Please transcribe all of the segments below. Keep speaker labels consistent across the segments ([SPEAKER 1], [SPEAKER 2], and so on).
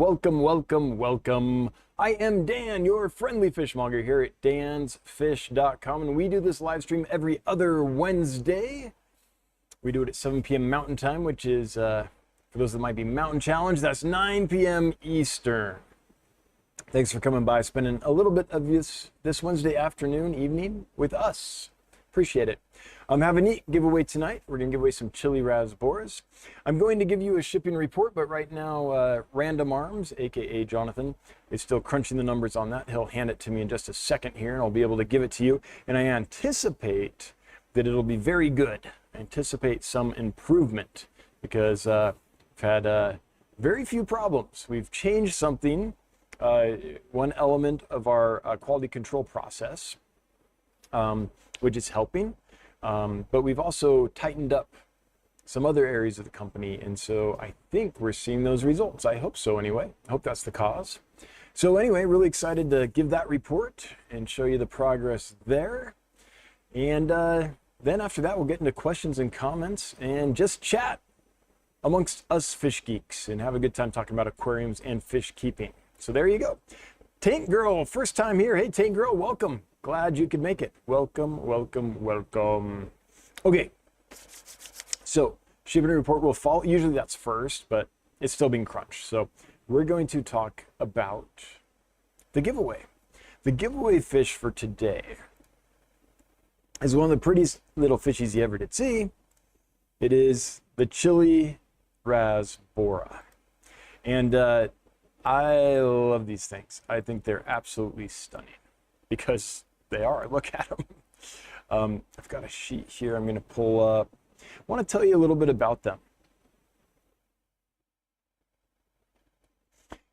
[SPEAKER 1] Welcome, welcome, welcome. I am Dan, your friendly fishmonger here at dansfish.com, and we do this live stream every other Wednesday. We do it at 7 p.m. Mountain Time, which is, for those that might be Mountain Challenge, that's 9 p.m. Eastern. Thanks for coming by, spending a little bit of this Wednesday afternoon, evening with us. Appreciate it. I have a neat giveaway tonight. We're going to give away some chili Rasboras. I'm going to give you a shipping report, but right now, Random Arms, aka Jonathan, is still crunching the numbers on that. He'll hand it to me in just a second here, and I'll be able to give it to you. And I anticipate that it'll be very good. I anticipate some improvement because we've had very few problems. We've changed something, one element of our quality control process, which is helping. But we've also tightened up some other areas of the company, and so I think we're seeing those results. I hope so anyway. I hope that's the cause. So anyway, really excited to give that report and show you the progress there. And then after that, we'll get into questions and comments and just chat amongst us fish geeks and have a good time talking about aquariums and fish keeping. So there you go. Tank Girl, first time here. Hey, Tank Girl, welcome. Glad you could make it. Welcome, welcome, welcome. Okay, so shipping report will follow. Usually that's first, but it's still being crunched. So we're going to talk about the giveaway. The giveaway fish for today is one of the prettiest little fishies you ever did see. It is the chili Rasbora. And I love these things. I think they're absolutely stunning because they are. Look at them. I've got a sheet here I'm going to pull up. I want to tell you a little bit about them.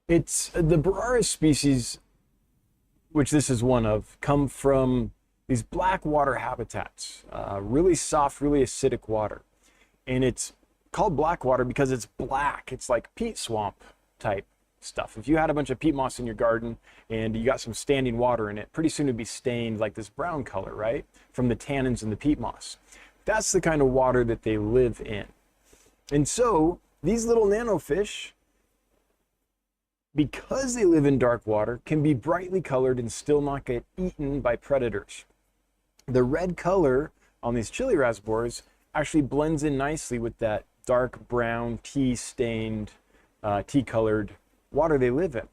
[SPEAKER 1] It's the Barara species, which this is one of, come from these black water habitats, really soft, really acidic water. And it's called black water because it's black. It's like peat swamp type stuff. If you had a bunch of peat moss in your garden and you got some standing water in it, pretty soon it'd be stained like this brown color, right? From the tannins in the peat moss. That's the kind of water that they live in. And so these little nanofish, because they live in dark water, can be brightly colored and still not get eaten by predators. The red color on these chili Rasboras actually blends in nicely with that dark brown, tea-stained, tea-colored water they live in.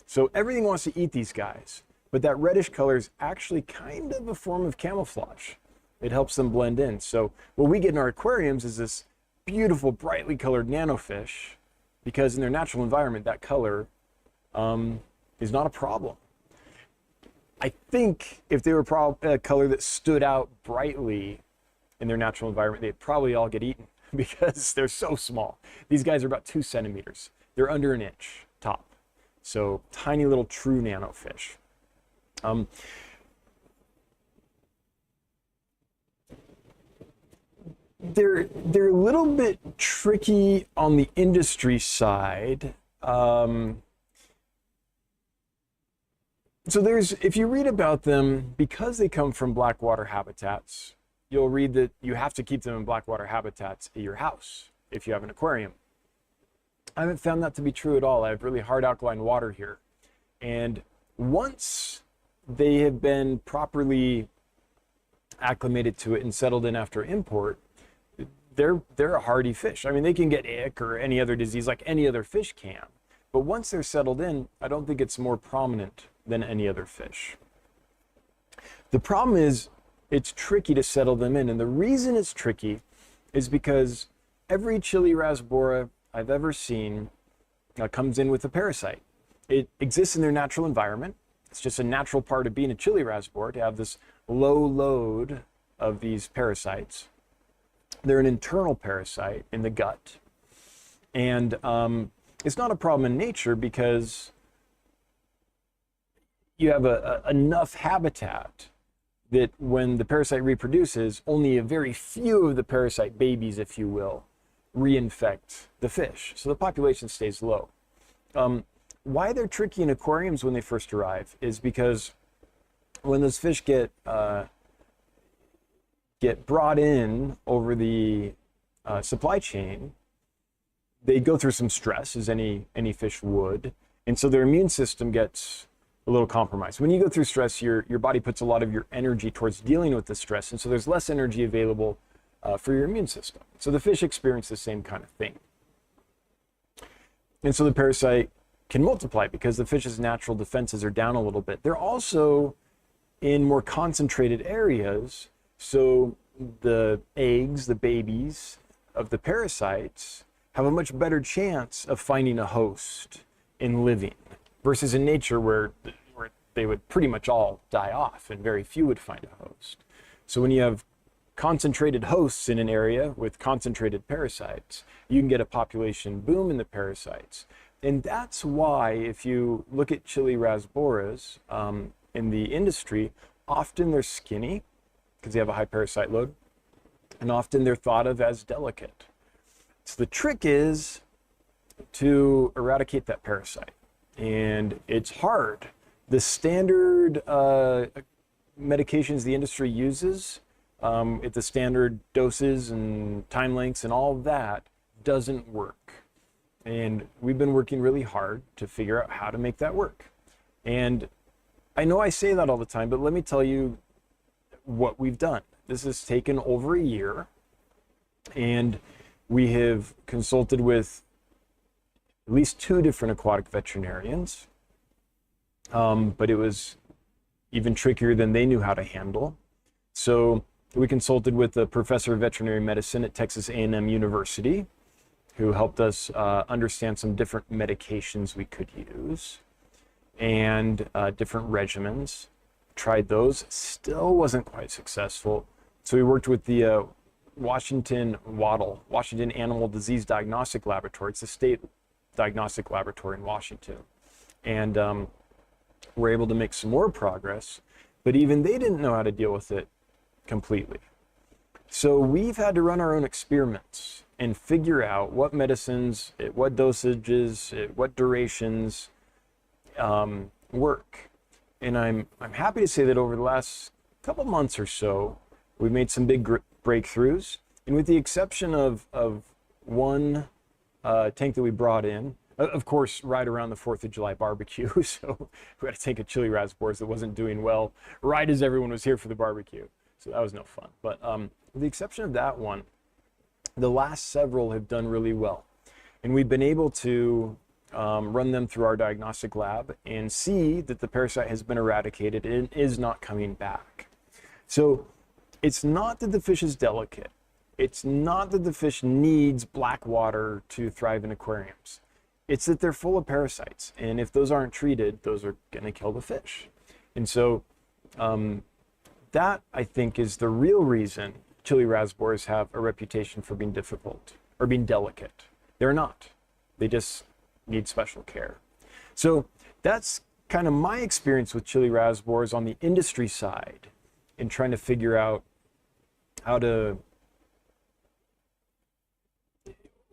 [SPEAKER 1] So everything wants to eat these guys, but that reddish color is actually kind of a form of camouflage. It helps them blend in. So what we get in our aquariums is this beautiful, brightly colored nanofish, because in their natural environment, that color is not a problem. I think if they were a color that stood out brightly in their natural environment, they'd probably all get eaten because they're so small. These guys are about 2 centimeters. They're under an inch top. So tiny little true nanofish. They're a little bit tricky on the industry side. So if you read about them, because they come from blackwater habitats, you'll read that you have to keep them in blackwater habitats at your house if you have an aquarium. I haven't found that to be true at all. I have really hard alkaline water here. And once they have been properly acclimated to it and settled in after import, they're a hardy fish. I mean, they can get ick or any other disease like any other fish can. But once they're settled in, I don't think it's more prominent than any other fish. The problem is it's tricky to settle them in. And the reason it's tricky is because every chili Rasbora I've ever seen comes in with a parasite. It exists in their natural environment. It's just a natural part of being a chili Rasbora to have this low load of these parasites. They're an internal parasite in the gut. And it's not a problem in nature because you have enough habitat that when the parasite reproduces, only a very few of the parasite babies, if you will, reinfect the fish. So the population stays low. Why they're tricky in aquariums when they first arrive is because when those fish get brought in over the supply chain, they go through some stress, as any fish would, And so their immune system gets a little compromised. When you go through stress, your body puts a lot of your energy towards dealing with the stress, and so there's less energy available for your immune system. So the fish experience the same kind of thing. And so the parasite can multiply because the fish's natural defenses are down a little bit. They're also in more concentrated areas, so the eggs, the babies of the parasites, have a much better chance of finding a host and living, versus in nature where they would pretty much all die off and very few would find a host. So when you have concentrated hosts in an area with concentrated parasites, you can get a population boom in the parasites. And that's why if you look at chili rasboras in the industry, often they're skinny because they have a high parasite load, and often they're thought of as delicate. So the trick is to eradicate that parasite, and it's hard. The standard medications the industry uses at the standard doses and time lengths and all of that doesn't work. And we've been working really hard to figure out how to make that work. And I know I say that all the time, but let me tell you what we've done. This has taken over a year, and we have consulted with at least 2 different aquatic veterinarians, but it was even trickier than they knew how to handle. So we consulted with a professor of veterinary medicine at Texas A&M University, who helped us understand some different medications we could use and different regimens. Tried those, still wasn't quite successful. So we worked with the Washington Animal Disease Diagnostic Laboratory. It's a state diagnostic laboratory in Washington. And we're able to make some more progress, but even they didn't know how to deal with it completely. So we've had to run our own experiments and figure out what medicines, at what dosages, at what durations work. And I'm happy to say that over the last couple months or so, we've made some big breakthroughs. And with the exception of one tank that we brought in, of course, right around the 4th of July barbecue. So we had a tank of chili rasboras that wasn't doing well right as everyone was here for the barbecue. So that was no fun. But with the exception of that one, the last several have done really well. And we've been able to run them through our diagnostic lab and see that the parasite has been eradicated and is not coming back. So it's not that the fish is delicate. It's not that the fish needs black water to thrive in aquariums. It's that they're full of parasites. And if those aren't treated, those are going to kill the fish. And so that, I think, is the real reason chili rasboras have a reputation for being difficult or being delicate. They're not. They just need special care. So that's kind of my experience with chili rasboras on the industry side in trying to figure out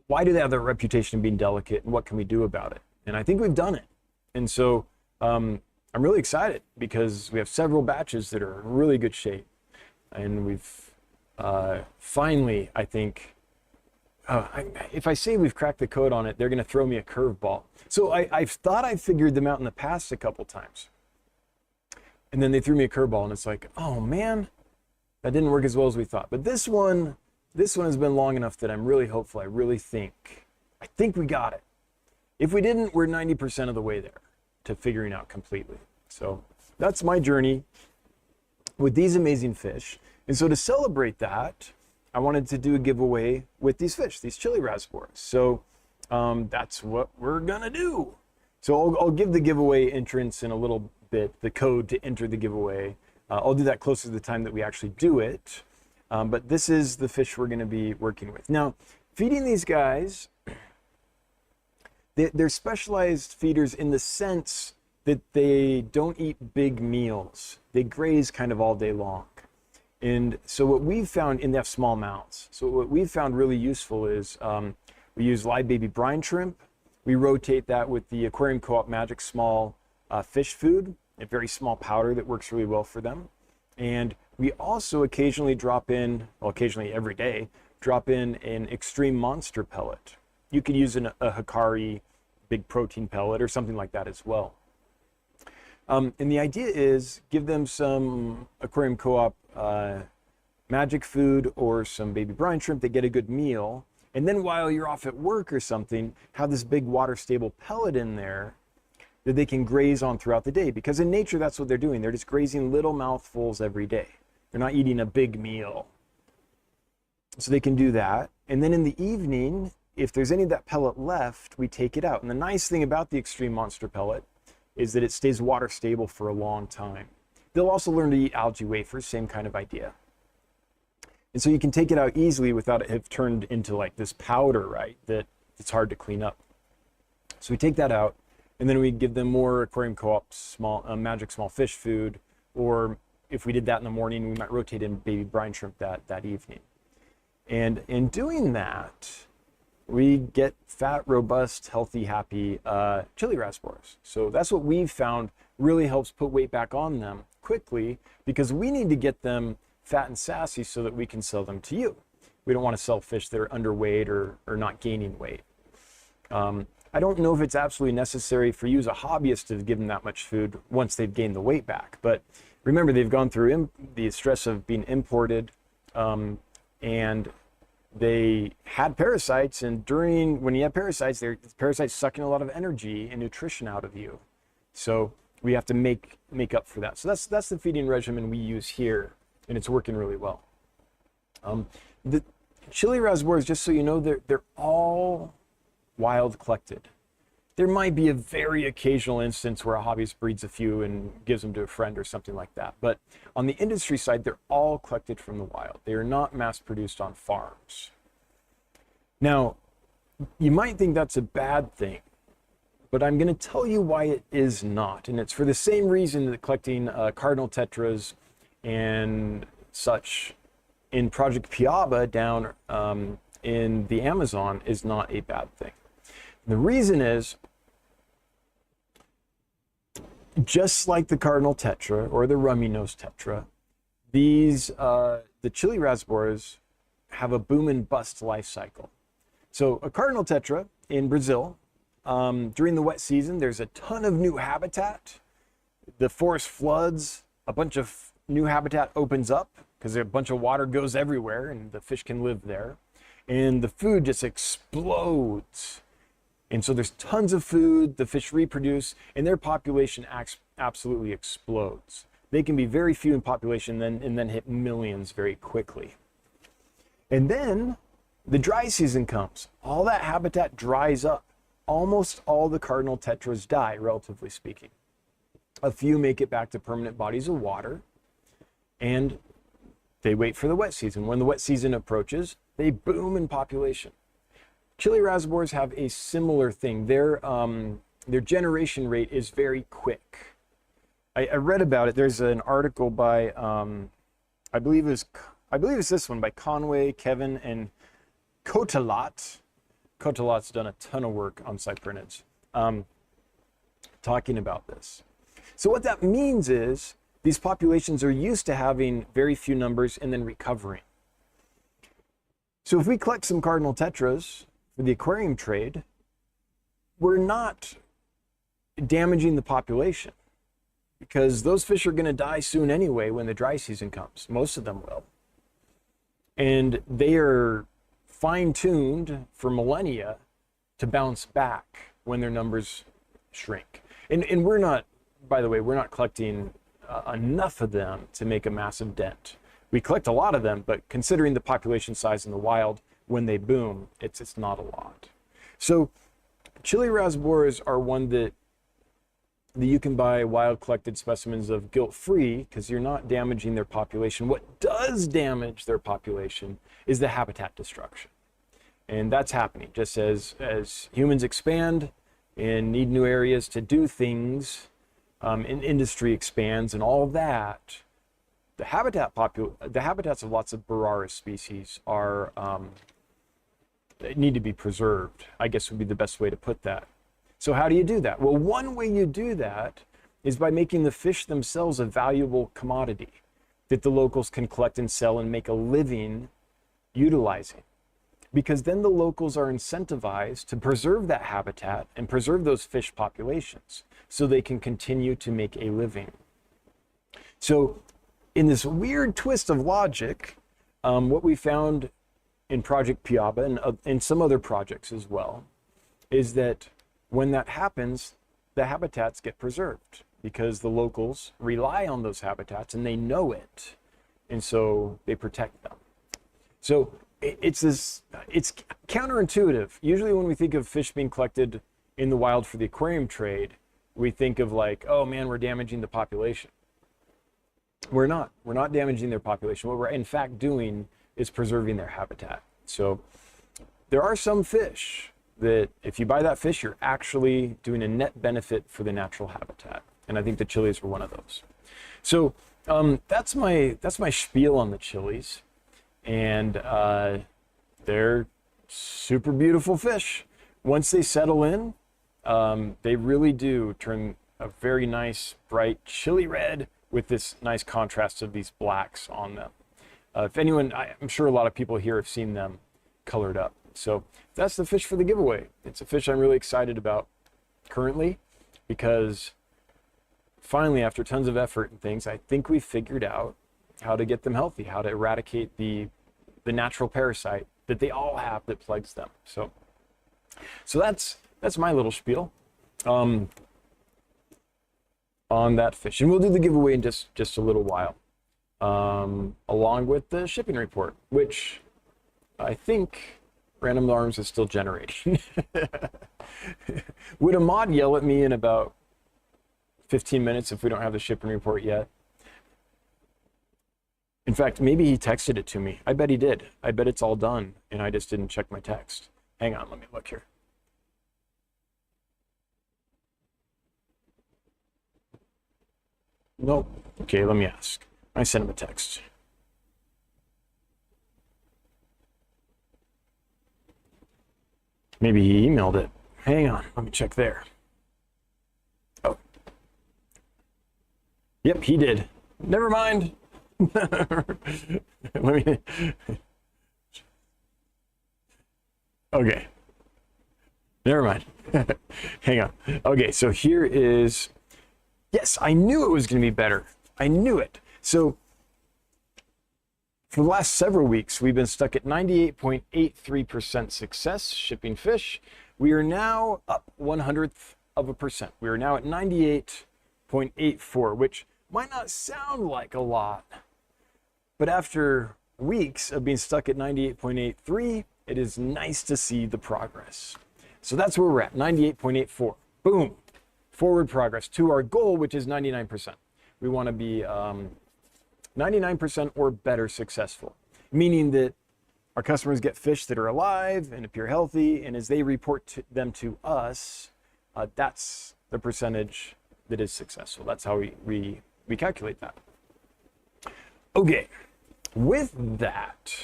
[SPEAKER 1] why do they have their reputation of being delicate and what can we do about it? And I think we've done it. And so I'm really excited because we have several batches that are in really good shape. And we've finally, I think, if I say we've cracked the code on it, they're going to throw me a curveball. So I've thought I figured them out in the past a couple times. And then they threw me a curveball and it's like, oh man, that didn't work as well as we thought. But this one has been long enough that I'm really hopeful. I think we got it. If we didn't, we're 90% of the way there to figuring out completely. So that's my journey with these amazing fish. And so to celebrate that, I wanted to do a giveaway with these fish, these chili rasboras. So that's what we're gonna do. So I'll give the giveaway entrance in a little bit, the code to enter the giveaway. I'll do that closer to the time that we actually do it. But this is the fish we're gonna be working with. Now, feeding these guys, they're specialized feeders in the sense that they don't eat big meals. They graze kind of all day long. And so what we've found, and they have small mouths. So what we've found really useful is we use live baby brine shrimp. We rotate that with the Aquarium Co-op Magic Small fish food, a very small powder that works really well for them. And we also occasionally drop in, well, occasionally every day, drop in an extreme monster pellet. You could use a Hikari big protein pellet or something like that as well. And the idea is give them some Aquarium Co-op magic food or some baby brine shrimp. They get a good meal. And then while you're off at work or something, have this big water stable pellet in there that they can graze on throughout the day. Because in nature, that's what they're doing. They're just grazing little mouthfuls every day. They're not eating a big meal. So they can do that. And then in the evening, if there's any of that pellet left, we take it out. And the nice thing about the Extreme Monster pellet is that it stays water stable for a long time. They'll also learn to eat algae wafers, same kind of idea. And so you can take it out easily without it have turned into like this powder, right, that it's hard to clean up. So we take that out, and then we give them more Aquarium Co-op magic small fish food, or if we did that in the morning, we might rotate in baby brine shrimp that evening. And in doing that, we get fat, robust, healthy, happy chili rasboras. So that's what we've found really helps put weight back on them quickly, because we need to get them fat and sassy so that we can sell them to you. We don't want to sell fish that are underweight or not gaining weight. I don't know if it's absolutely necessary for you as a hobbyist to give them that much food once they've gained the weight back. But remember, they've gone through the stress of being imported, and they had parasites. And when you have parasites, parasites sucking a lot of energy and nutrition out of you. So we have to make up for that. So that's the feeding regimen we use here, and it's working really well. The chili rasboras, just so you know, they're all wild collected. There might be a very occasional instance where a hobbyist breeds a few and gives them to a friend or something like that. But on the industry side, they're all collected from the wild. They are not mass produced on farms. Now, you might think that's a bad thing, but I'm going to tell you why it is not. And it's for the same reason that collecting cardinal tetras and such in Project Piaba down in the Amazon is not a bad thing. The reason is, just like the cardinal tetra or the rummy nose tetra, the chili rasboras have a boom and bust life cycle. So a cardinal tetra in Brazil, during the wet season, there's a ton of new habitat. The forest floods, a bunch of new habitat opens up because a bunch of water goes everywhere and the fish can live there. And the food just explodes. And so there's tons of food, the fish reproduce, and their population absolutely explodes. They can be very few in population and then hit millions very quickly. And then the dry season comes. All that habitat dries up. Almost all the cardinal tetras die, relatively speaking. A few make it back to permanent bodies of water, and they wait for the wet season. When the wet season approaches, they boom in population. Chili rasboras have a similar thing. Their generation rate is very quick. I read about it. There's an article by I believe it's this one by Conway, Kevin, and Cotelat. Cotelat's done a ton of work on cyprinids, talking about this. So what that means is these populations are used to having very few numbers and then recovering. So if we collect some cardinal tetras for the aquarium trade, we're not damaging the population, because those fish are going to die soon anyway when the dry season comes. Most of them will. And they are fine-tuned for millennia to bounce back when their numbers shrink. And we're not, by the way, we're not collecting enough of them to make a massive dent. We collect a lot of them, but considering the population size in the wild, when they boom, it's not a lot. So chili rasboras are one that you can buy wild collected specimens of guilt-free, because you're not damaging their population. What does damage their population is the habitat destruction. And that's happening just as humans expand and need new areas to do things, and industry expands and all that. The habitats of lots of Boraris species are need to be preserved, I guess would be the best way to put that. So how do you do that? Well, one way you do that is by making the fish themselves a valuable commodity that the locals can collect and sell and make a living utilizing. because then the locals are incentivized to preserve that habitat and preserve those fish populations so they can continue to make a living. So in this weird twist of logic, what we found in Project Piaba and in some other projects as well, is that when that happens, the habitats get preserved because the locals rely on those habitats and they know it. And so they protect them. So it's counterintuitive. Usually when we think of fish being collected in the wild for the aquarium trade, we think of like, oh man, we're damaging the population. We're not damaging their population. What we're in fact doing is preserving their habitat. So there are some fish that if you buy that fish, you're actually doing a net benefit for the natural habitat. And I think the chilies were one of those. So that's my spiel on the chilies. And they're super beautiful fish. Once they settle in, they really do turn a very nice, bright chili red with this nice contrast of these blacks on them. If anyone, I'm sure a lot of people here have seen them colored up. So that's the fish for the giveaway. It's a fish I'm really excited about currently because finally, after tons of effort and things, I think we figured out how to get them healthy, how to eradicate the natural parasite that they all have that plagues them. So that's my little spiel on that fish. And we'll do the giveaway in just a little while, along with the shipping report, which I think Random Arms is still generating. Would a mod yell at me in about 15 minutes if we don't have the shipping report yet? In fact, maybe he texted it to me. I bet he did. I bet it's all done, and I just didn't check my text. Hang on, let me look here. Nope. Okay, let me ask. I sent him a text. Maybe he emailed it. Hang on, let me check there. Oh. Yep, he did. Never mind. Let me. Okay. Never mind. Hang on. Okay, so here is. Yes, I knew it was going to be better. I knew it. So for the last several weeks, we've been stuck at 98.83% success shipping fish. We are now up 0.01%. We are now at 98.84, which might not sound like a lot, but after weeks of being stuck at 98.83, it is nice to see the progress. So that's where we're at, 98.84. Boom. Forward progress to our goal, which is 99%. We want to be 99% or better successful, meaning that our customers get fish that are alive and appear healthy, and as they report them to us, that's the percentage that is successful. That's how we calculate that. Okay, with that,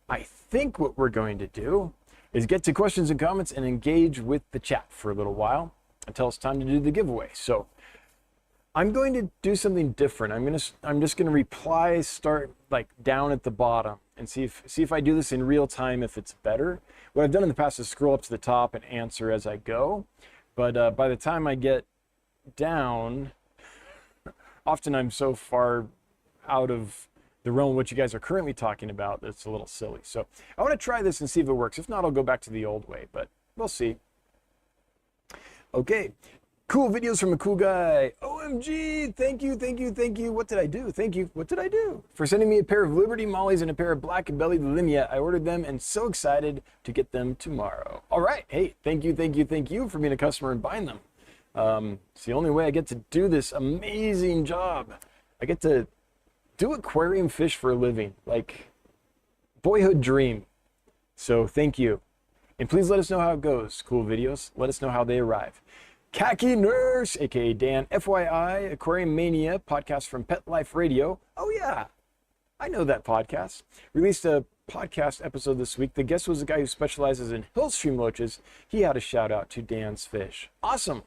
[SPEAKER 1] I think what we're going to do is get to questions and comments and engage with the chat for a little while until it's time to do the giveaway. So I'm going to do something different. I'm just gonna reply, start like down at the bottom and see if I do this in real time, if it's better. What I've done in the past is scroll up to the top and answer as I go. But by the time I get down, often I'm so far out of the realm of what you guys are currently talking about that it's a little silly. So I want to try this and see if it works. If not, I'll go back to the old way, but we'll see. Okay, cool videos from a cool guy. OMG, thank you, thank you, thank you. What did I do? Thank you. What did I do? For sending me a pair of Liberty Mollies and a pair of Black and Bellied Limia. I ordered them and so excited to get them tomorrow. All right, hey, thank you, thank you, thank you for being a customer and buying them. It's the only way I get to do this amazing job. I get to do aquarium fish for a living, like boyhood dream. So thank you. And please let us know how it goes. Cool videos. Let us know how they arrive. Khaki Nurse, aka Dan, FYI, Aquarium Mania, podcast from Pet Life Radio. Oh yeah, I know that podcast. Released a podcast episode this week. The guest was a guy who specializes in hillstream loaches. He had a shout out to Dan's fish. Awesome.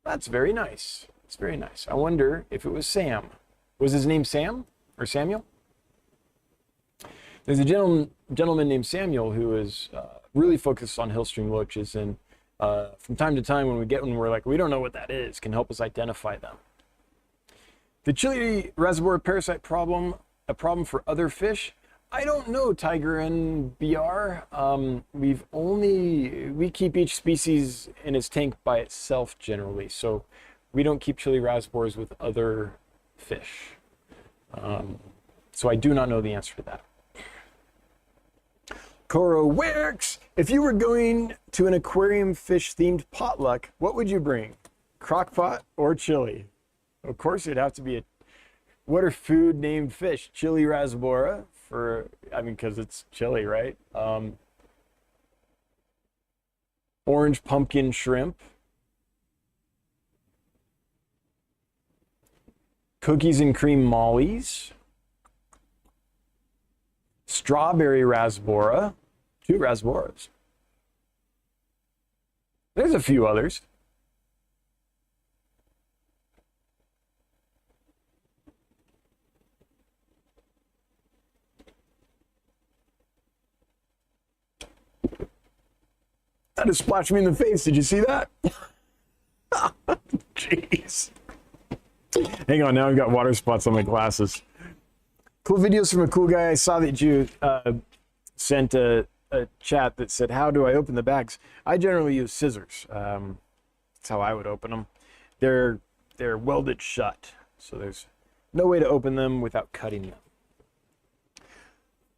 [SPEAKER 1] That's very nice. It's very nice. I wonder if it was Sam. Was his name Sam or Samuel? There's a gentleman named Samuel who is really focused on hillstream loaches, and from time to time when we get one, we're like, we don't know what that is, can help us identify them. The chili Rasbora parasite problem, a problem for other fish? I don't know, Tiger and BR. We keep each species in its tank by itself generally, so we don't keep chili Rasboras with other fish. So I do not know the answer to that. Coro Works, if you were going to an aquarium fish themed potluck, what would you bring? Crockpot or chili? Of course it'd have to be what are food named fish? Chili Rasbora because it's chili, right? Orange pumpkin shrimp. Cookies and cream mollies. Strawberry Rasbora. 2 Rasboras. There's a few others. That just splashed me in the face. Did you see that? Jeez. Hang on, now I've got water spots on my glasses. Cool videos from a cool guy. I saw that you sent a chat that said, how do I open the bags? I generally use scissors. That's how I would open them. They're welded shut, so there's no way to open them without cutting them.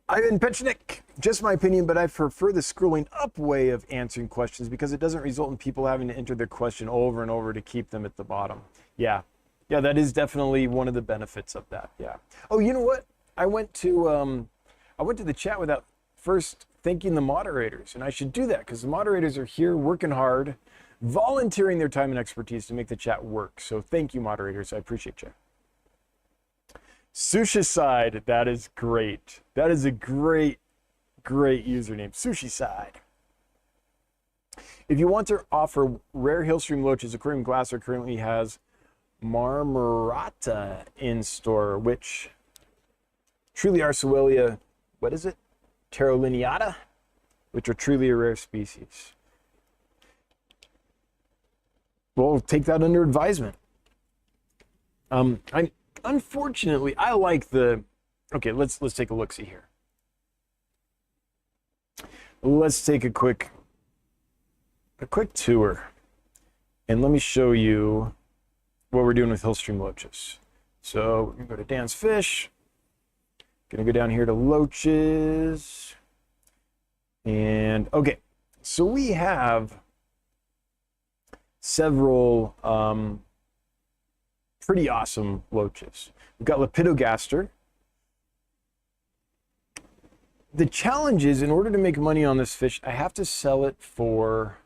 [SPEAKER 1] Ivan Pechnik, just my opinion, but I prefer the scrolling up way of answering questions because it doesn't result in people having to enter their question over and over to keep them at the bottom. Yeah, that is definitely one of the benefits of that. Yeah. Oh, you know what? I went to the chat without first thanking the moderators, and I should do that because the moderators are here working hard, volunteering their time and expertise to make the chat work. So thank you, moderators. I appreciate you. Sushi Side, that is great. That is a great username, Sushi Side. If you want to offer rare hillstream loaches, Aquarium Glassware currently has Marmorata in store, which truly Arcewelia, what is it? Pterolineata, which are truly a rare species. We'll take that under advisement. Unfortunately, I like the, okay, let's take a look-see here. Let's take a quick tour, and let me show you what we're doing with hillstream loaches. So we're gonna go to Dan's Fish, gonna go down here to loaches, and okay, so we have several pretty awesome loaches. We've got Lepidogaster. The challenge is, in order to make money on this fish, I have to sell it for,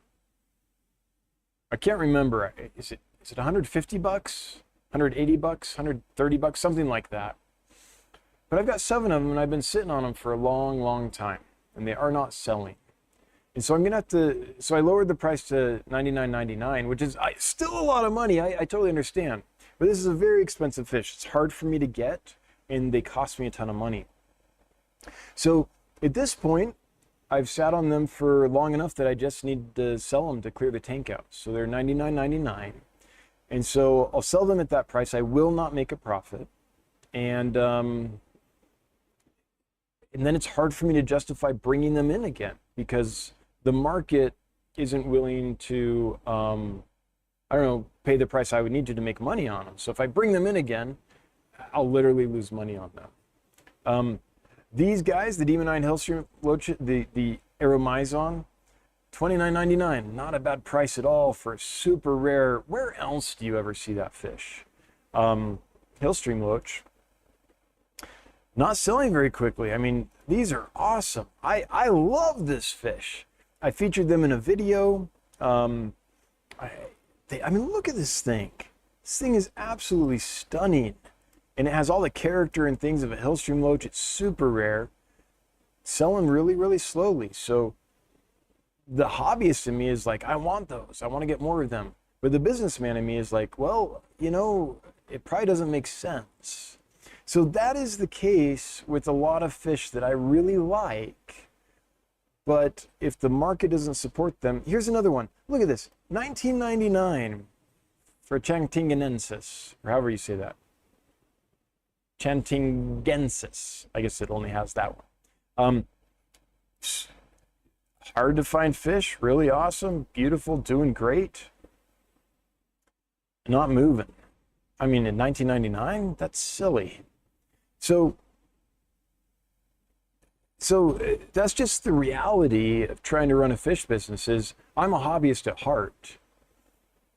[SPEAKER 1] I can't remember, is it 150 bucks, 180 bucks, 130 bucks, something like that. But I've got 7 of them and I've been sitting on them for a long time and they are not selling. And so I'm gonna have to, so I lowered the price to $99.99, which is still a lot of money, I totally understand. But this is a very expensive fish. It's hard for me to get, and they cost me a ton of money. So at this point, I've sat on them for long enough that I just need to sell them to clear the tank out. So they're $99.99. And so I'll sell them at that price. I will not make a profit. And then it's hard for me to justify bringing them in again because the market isn't willing to, I don't know, pay the price I would need to make money on them. So if I bring them in again, I'll literally lose money on them. These guys, the Demon 9 Hillstream Loach, the Aromizon, $29.99. Not a bad price at all for a super rare. Where else do you ever see that fish? Hillstream Loach. Not selling very quickly. I mean, these are awesome. I love this fish. I featured them in a video. I mean, look at this thing. This thing is absolutely stunning. And it has all the character and things of a hillstream loach. It's super rare. Selling really slowly. So the hobbyist in me is like, I want those. I want to get more of them. But the businessman in me is like, well, you know, it probably doesn't make sense. So that is the case with a lot of fish that I really like. But if the market doesn't support them, here's another one. Look at this, $19.99 for Chantingenensis, or however you say that. Chantingensis. I guess it only has that one. Hard to find fish, really awesome, beautiful, doing great. Not moving. I mean, in $19.99, that's silly. So that's just the reality of trying to run a fish business. Is I'm a hobbyist at heart.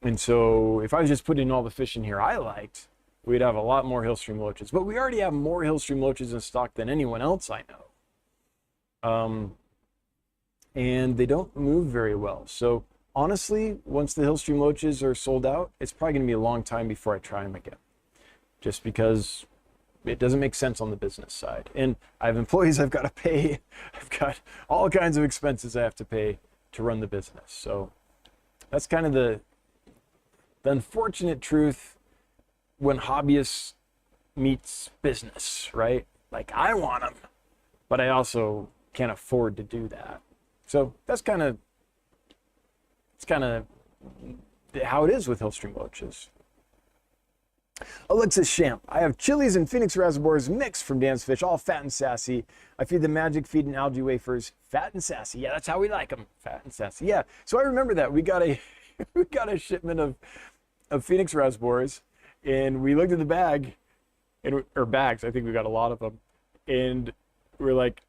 [SPEAKER 1] And so if I was just putting all the fish in here I liked, we'd have a lot more Hillstream loaches. But we already have more Hillstream loaches in stock than anyone else I know. And they don't move very well. So honestly, once the Hillstream loaches are sold out, it's probably going to be a long time before I try them again. Just because it doesn't make sense on the business side. And I have employees I've got to pay. I've got all kinds of expenses I have to pay to run the business. So that's kind of the unfortunate truth when hobbyists meets business, right? Like, I want them, but I also can't afford to do that. So that's kind of, it's kind of how it is with Hillstream loaches. Alexis Champ, I have chilies and Phoenix Rasboras mixed from Dan's Fish, all fat and sassy. I feed the magic feed and algae wafers, fat and sassy. Yeah, that's how we like them, fat and sassy. Yeah, so I remember that. We got a we got a shipment of Phoenix Rasboras, and we looked at the bag, or bags, I think we got a lot of them, and we're like,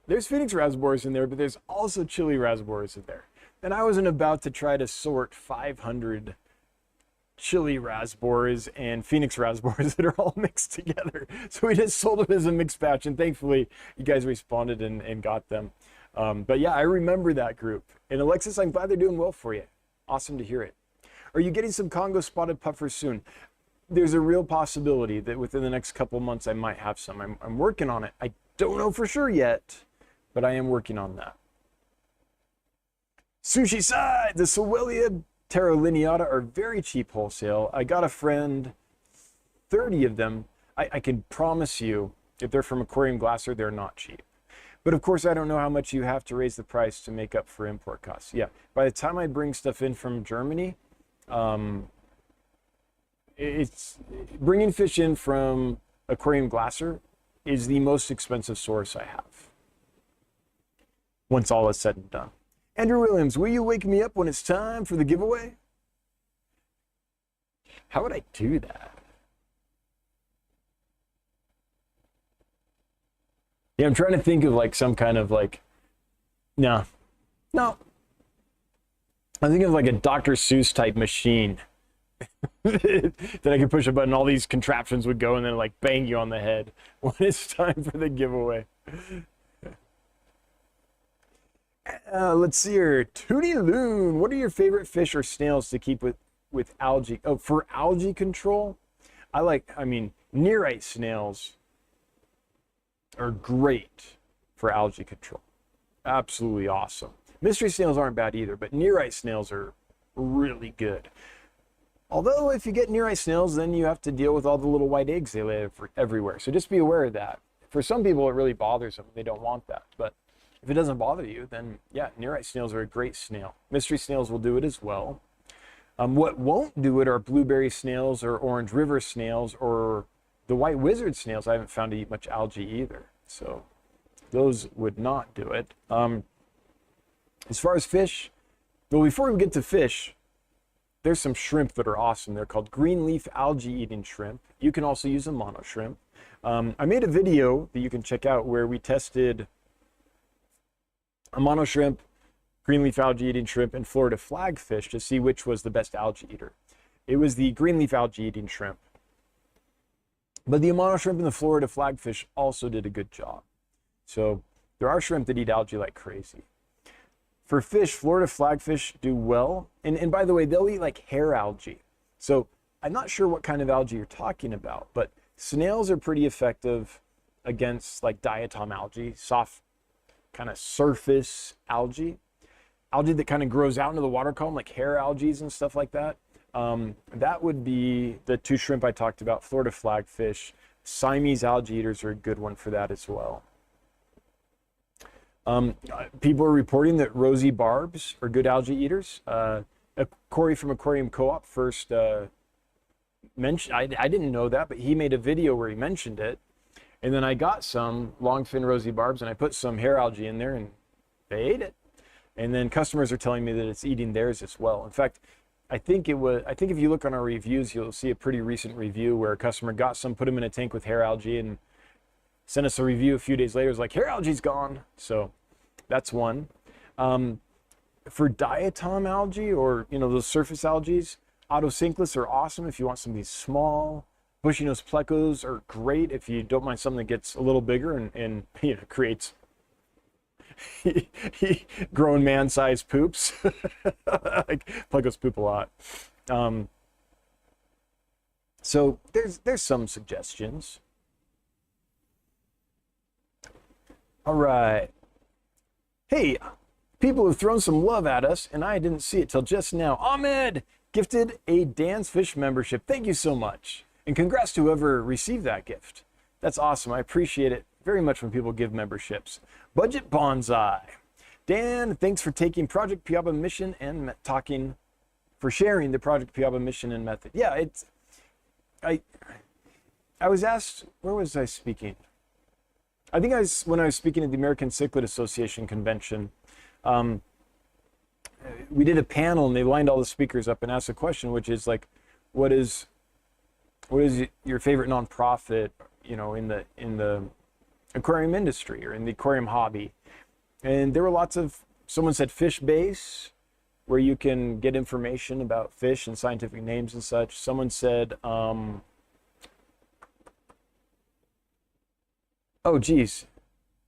[SPEAKER 1] there's Phoenix Rasboras in there, but there's also chili Rasboras in there. And I wasn't about to try to sort 500 chili Rasboras and Phoenix Rasboras that are all mixed together. So we just sold them as a mixed batch, and thankfully you guys responded and got them. But yeah, I remember that group. And Alexis, I'm glad they're doing well for you. Awesome to hear it. Are you getting some Congo spotted puffers soon? There's a real possibility that within the next couple months I might have some. I'm working on it. I don't know for sure yet, but I am working on that. Sushi side, the Sowelia terralineata are very cheap wholesale. I got a friend 30 of them. I can promise you, if they're from Aquarium Glasser, they're not cheap. But of course, I don't know how much you have to raise the price to make up for import costs. Yeah, by the time I bring stuff in from Germany, it's bringing fish in from Aquarium Glasser is the most expensive source I have, once all is said and done. Andrew Williams, will you wake me up when it's time for the giveaway? How would I do that? Yeah, I'm trying to think of like some kind of like, no. I'm thinking of like a Dr. Seuss type machine that I could push a button, all these contraptions would go and then like bang you on the head when it's time for the giveaway. Let's see here. Tootie Loon, what are your favorite fish or snails to keep with algae? Oh, for algae control, I mean, nearite snails are great for algae control. Absolutely awesome. Mystery snails aren't bad either, but nearite snails are really good. Although if you get nearite snails, then you have to deal with all the little white eggs they lay everywhere. So just be aware of that. For some people, it really bothers them. They don't want that. But if it doesn't bother you, then yeah, nearite snails are a great snail. Mystery snails will do it as well. What won't do it are blueberry snails or orange river snails or the white wizard snails. I haven't found to eat much algae either. So those would not do it. As far as fish, well, before we get to fish, there's some shrimp that are awesome. They're called green leaf algae eating shrimp. You can also use a mono shrimp. I made a video that you can check out where we tested a mono shrimp, green leaf algae eating shrimp, and Florida flagfish to see which was the best algae eater. It was the green leaf algae eating shrimp. But the mono shrimp and the Florida flagfish also did a good job. So there are shrimp that eat algae like crazy. For fish, Florida flagfish do well. And by the way, they'll eat like hair algae. So I'm not sure what kind of algae you're talking about, but snails are pretty effective against like diatom algae, soft kind of surface algae that kind of grows out into the water column, like hair algae and stuff like that. That would be the two shrimp I talked about, Florida flagfish, Siamese algae eaters are a good one for that as well. People are reporting that rosy barbs are good algae eaters. Corey from Aquarium Co-op first mentioned, I didn't know that, but he made a video where he mentioned it. And then I got some longfin rosy barbs and I put some hair algae in there and they ate it. And then customers are telling me that it's eating theirs as well. In fact, I think if you look on our reviews, you'll see a pretty recent review where a customer got some, put them in a tank with hair algae, and sent us a review a few days later. It was like, hair algae's gone. So that's one. For diatom algae, or those surface algae, autosynclus are awesome if you want some of these small. Bushy nose plecos are great if you don't mind something that gets a little bigger and creates grown man sized poops. Like plecos poop a lot. So there's some suggestions. All right. Hey, people have thrown some love at us and I didn't see it till just now. Ahmed gifted a Dan's Fish membership. Thank you so much. And congrats to whoever received that gift. That's awesome. I appreciate it very much when people give memberships. Budget Bonsai. Dan, thanks for taking Project Piaba mission and for sharing the Project Piaba mission and method. Yeah, I was asked, where was I speaking? I think when I was speaking at the American Cichlid Association convention. We did a panel and they lined all the speakers up and asked a question, which is like, what is your favorite nonprofit, in the aquarium industry or in the aquarium hobby? And there were lots of, someone said Fish Base, where you can get information about fish and scientific names and such. Someone said, oh geez,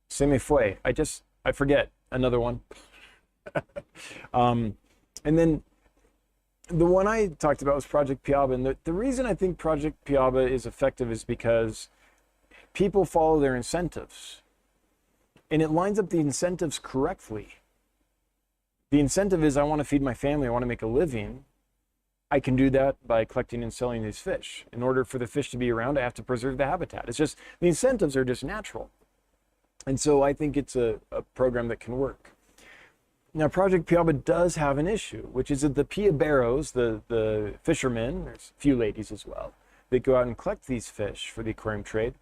[SPEAKER 1] se me fue. I forget another one. And then the one I talked about was Project Piaba, and the reason I think Project Piaba is effective is because people follow their incentives, and it lines up the incentives correctly. The incentive is, I want to feed my family, I want to make a living. I can do that by collecting and selling these fish. In order for the fish to be around, I have to preserve the habitat. It's just, the incentives are just natural. And so I think it's a program that can work. Now, Project Piaba does have an issue, which is that the piaberos, the fishermen, there's a few ladies as well, that go out and collect these fish for the aquarium trade,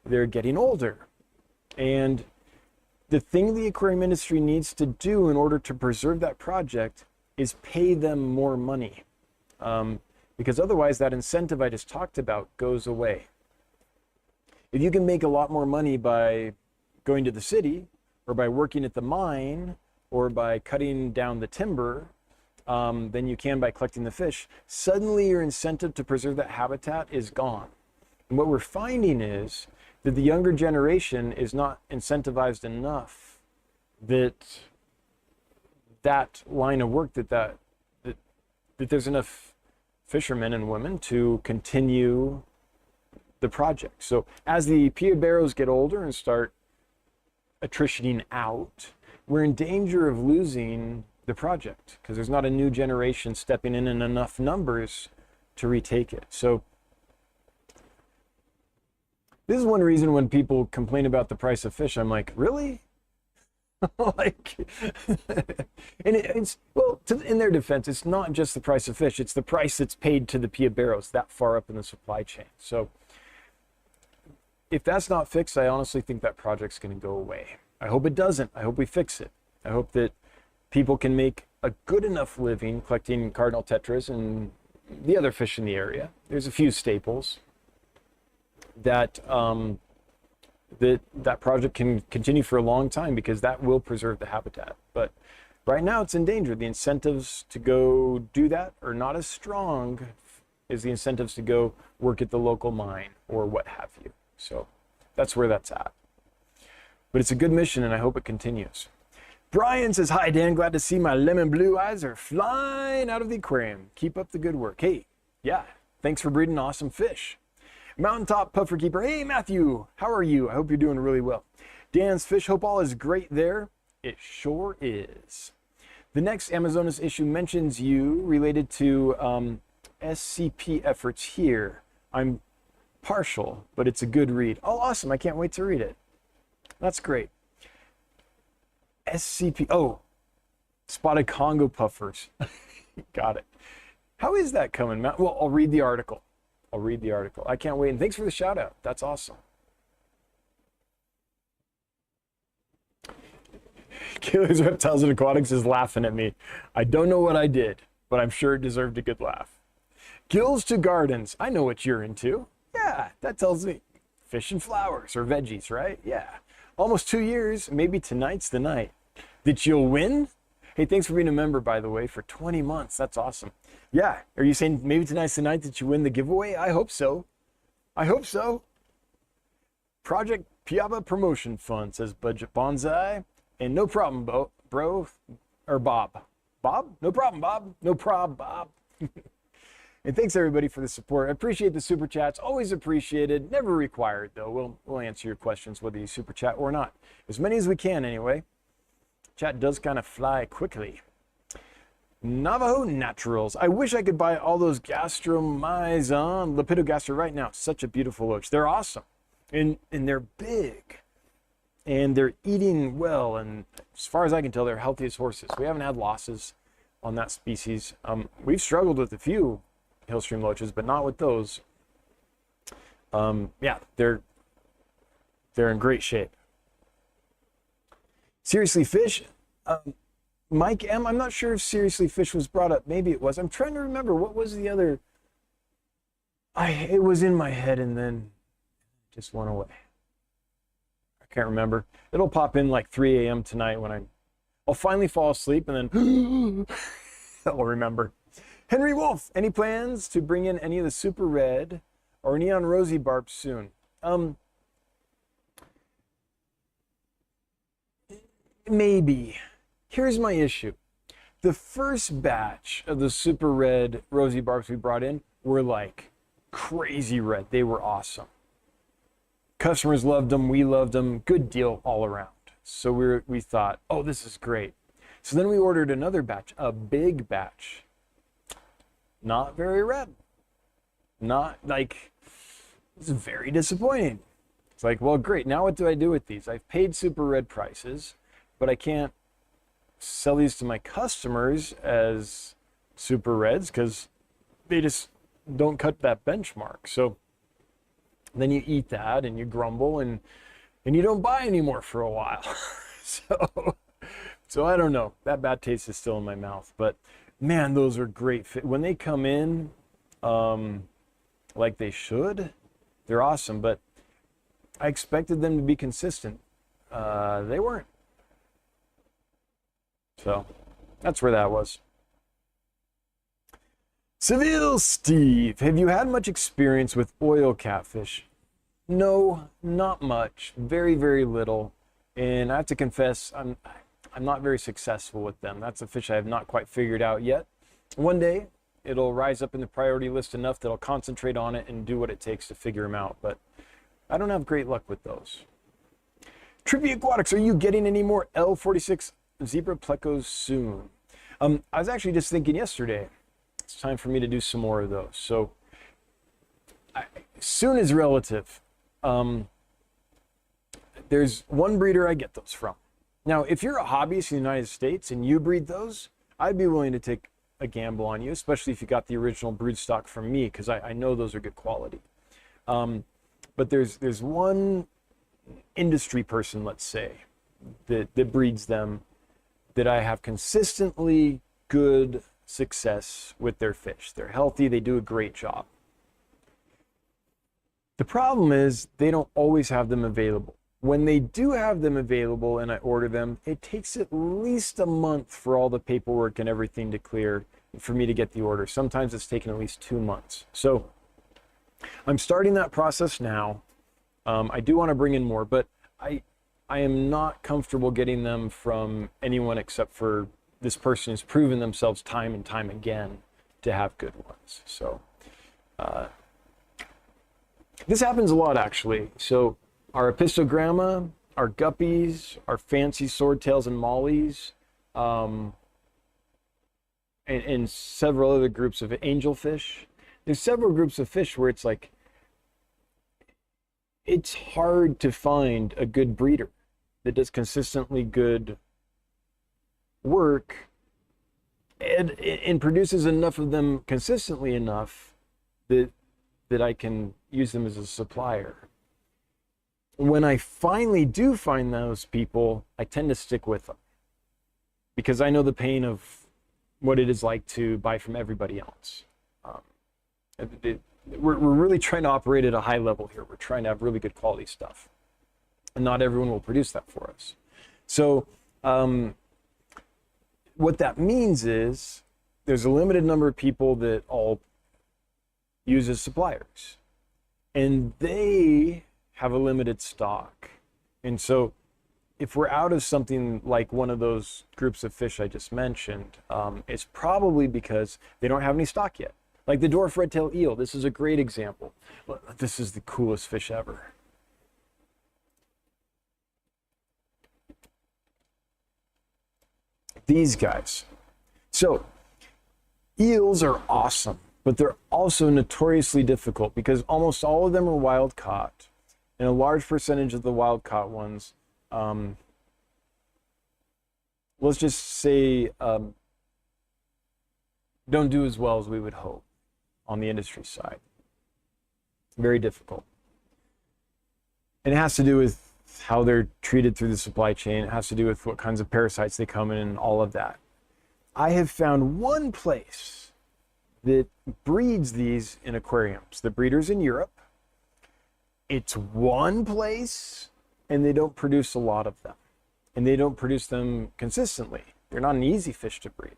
[SPEAKER 1] they're getting older. And the thing the aquarium industry needs to do in order to preserve that project is pay them more money. Because otherwise that incentive I just talked about goes away. If you can make a lot more money by going to the city, or by working at the mine, or by cutting down the timber, than you can by collecting the fish, suddenly your incentive to preserve that habitat is gone. And what we're finding is that the younger generation is not incentivized enough that line of work, that there's enough fishermen and women to continue the project. So as the piaberos get older and start attritioning out, we're in danger of losing the project because there's not a new generation stepping in enough numbers to retake it. So this is one reason when people complain about the price of fish, I'm like, really? Like, and it's, well, in their defense, it's not just the price of fish, it's the price that's paid to the piaberos that far up in the supply chain. So if that's not fixed, I honestly think that project's going to go away. I hope it doesn't. I hope we fix it. I hope that people can make a good enough living collecting cardinal tetras and the other fish in the area. There's a few staples that that project can continue for a long time because that will preserve the habitat. But right now it's in danger. The incentives to go do that are not as strong as the incentives to go work at the local mine or what have you. So that's where that's at. But it's a good mission and I hope it continues. Brian says, hi Dan, glad to see my lemon blue eyes are flying out of the aquarium. Keep up the good work. Hey, yeah, thanks for breeding awesome fish. Mountaintop Puffer Keeper, hey Matthew, how are you? I hope you're doing really well. Dan's Fish, hope all is great there. It sure is. The next Amazonas issue mentions you related to SCP efforts here. I'm partial, but it's a good read. Oh, awesome. I can't wait to read it. That's great. SCP. Oh, spotted Congo puffers. Got it. How is that coming, Matt? Well, I'll read the article. I can't wait. And thanks for the shout out. That's awesome. Killers, Reptiles, and Aquatics is laughing at me. I don't know what I did, but I'm sure it deserved a good laugh. Gills to Gardens. I know what you're into. Yeah, that tells me fish and flowers or veggies, right? Yeah. Almost 2 years. Maybe tonight's the night that you'll win. Hey, thanks for being a member, by the way, for 20 months. That's awesome. Yeah. Are you saying maybe tonight's the night that you win the giveaway? I hope so. I hope so. Project Piaba Promotion Fund, says Budget Bonsai. And no problem, bro. Or Bob. Bob? No problem, Bob. No problem, Bob. And thanks, everybody, for the support. I appreciate the super chats. Always appreciated. Never required, though. We'll answer your questions, whether you super chat or not. As many as we can, anyway. Chat does kind of fly quickly. Navajo Naturals. I wish I could buy all those Gastromyzon Lepidogaster right now. Such a beautiful loach. They're awesome. And they're big. And they're eating well. And as far as I can tell, they're healthy as horses. We haven't had losses on that species. We've struggled with a few Hillstream loaches, but not with those. Yeah, they're in great shape. Seriously Fish, Mike M. I'm not sure if Seriously Fish was brought up. Maybe it was. I'm trying to remember what was the other. It was in my head and then just went away. I can't remember. It'll pop in like 3 a.m. tonight when I'll finally fall asleep and then I'll remember. Henry Wolf, any plans to bring in any of the Super Red or Neon Rosy Barb soon? Maybe. Here's my issue. The first batch of the Super Red Rosy Barbs we brought in were like crazy red. They were awesome. Customers loved them. We loved them. Good deal all around. So we thought, oh, this is great. So then we ordered another batch, a big batch. Not very red. Not like, it's very disappointing. It's like, well, great. Now what do I do with these? I've paid Super Red prices, but I can't sell these to my customers as Super Reds because they just don't cut that benchmark. So then you eat that and you grumble and you don't buy anymore for a while. So I don't know. That bad taste is still in my mouth, but man, those are great. When they come in like they should, they're awesome, but I expected them to be consistent. They weren't. So that's where that was. Seville Steve, have you had much experience with oil catfish? No, not much. Very, very little. And I have to confess, I'm not very successful with them. That's a fish I have not quite figured out yet. One day, it'll rise up in the priority list enough that I'll concentrate on it and do what it takes to figure them out. But I don't have great luck with those. Trippy Aquatics, are you getting any more L46 zebra plecos soon? I was actually just thinking yesterday, it's time for me to do some more of those. So soon is relative. There's one breeder I get those from. Now, if you're a hobbyist in the United States and you breed those, I'd be willing to take a gamble on you, especially if you got the original brood stock from me, because I know those are good quality. But there's one industry person, let's say, that breeds them that I have consistently good success with their fish. They're healthy, they do a great job. The problem is they don't always have them available. When they do have them available and I order them, it takes at least a month for all the paperwork and everything to clear for me to get the order. Sometimes it's taken at least 2 months. So I'm starting that process now. I do want to bring in more, but I am not comfortable getting them from anyone except for this person who's proven themselves time and time again to have good ones. So this happens a lot, actually. So our Epistogramma, our guppies, our fancy swordtails and mollies, and several other groups of angelfish. There's several groups of fish where it's like it's hard to find a good breeder that does consistently good work and produces enough of them consistently enough that I can use them as a supplier. When I finally do find those people, I tend to stick with them because I know the pain of what it is like to buy from everybody else. We're really trying to operate at a high level here. We're trying to have really good quality stuff, and not everyone will produce that for us. So what that means is there's a limited number of people that I'll use as suppliers, and they have a limited stock. And so if we're out of something like one of those groups of fish I just mentioned, it's probably because they don't have any stock yet. Like the dwarf red-tailed eel, this is a great example. This is the coolest fish ever. These guys. So eels are awesome, but they're also notoriously difficult because almost all of them are wild caught, and a large percentage of the wild caught ones, let's just say, don't do as well as we would hope on the industry side. Very difficult. And it has to do with how they're treated through the supply chain. It has to do with what kinds of parasites they come in and all of that. I have found one place that breeds these in aquariums. The breeder's in Europe. It's one place, and they don't produce a lot of them. And they don't produce them consistently. They're not an easy fish to breed.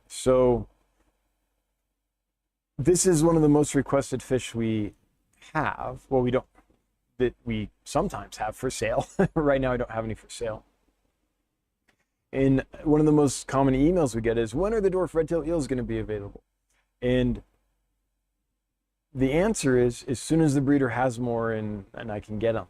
[SPEAKER 1] So this is one of the most requested fish we have. Well, we don't, that we sometimes have for sale. Right now I don't have any for sale. And one of the most common emails we get is, when are the dwarf red-tailed eels going to be available? And the answer is, as soon as the breeder has more and I can get them.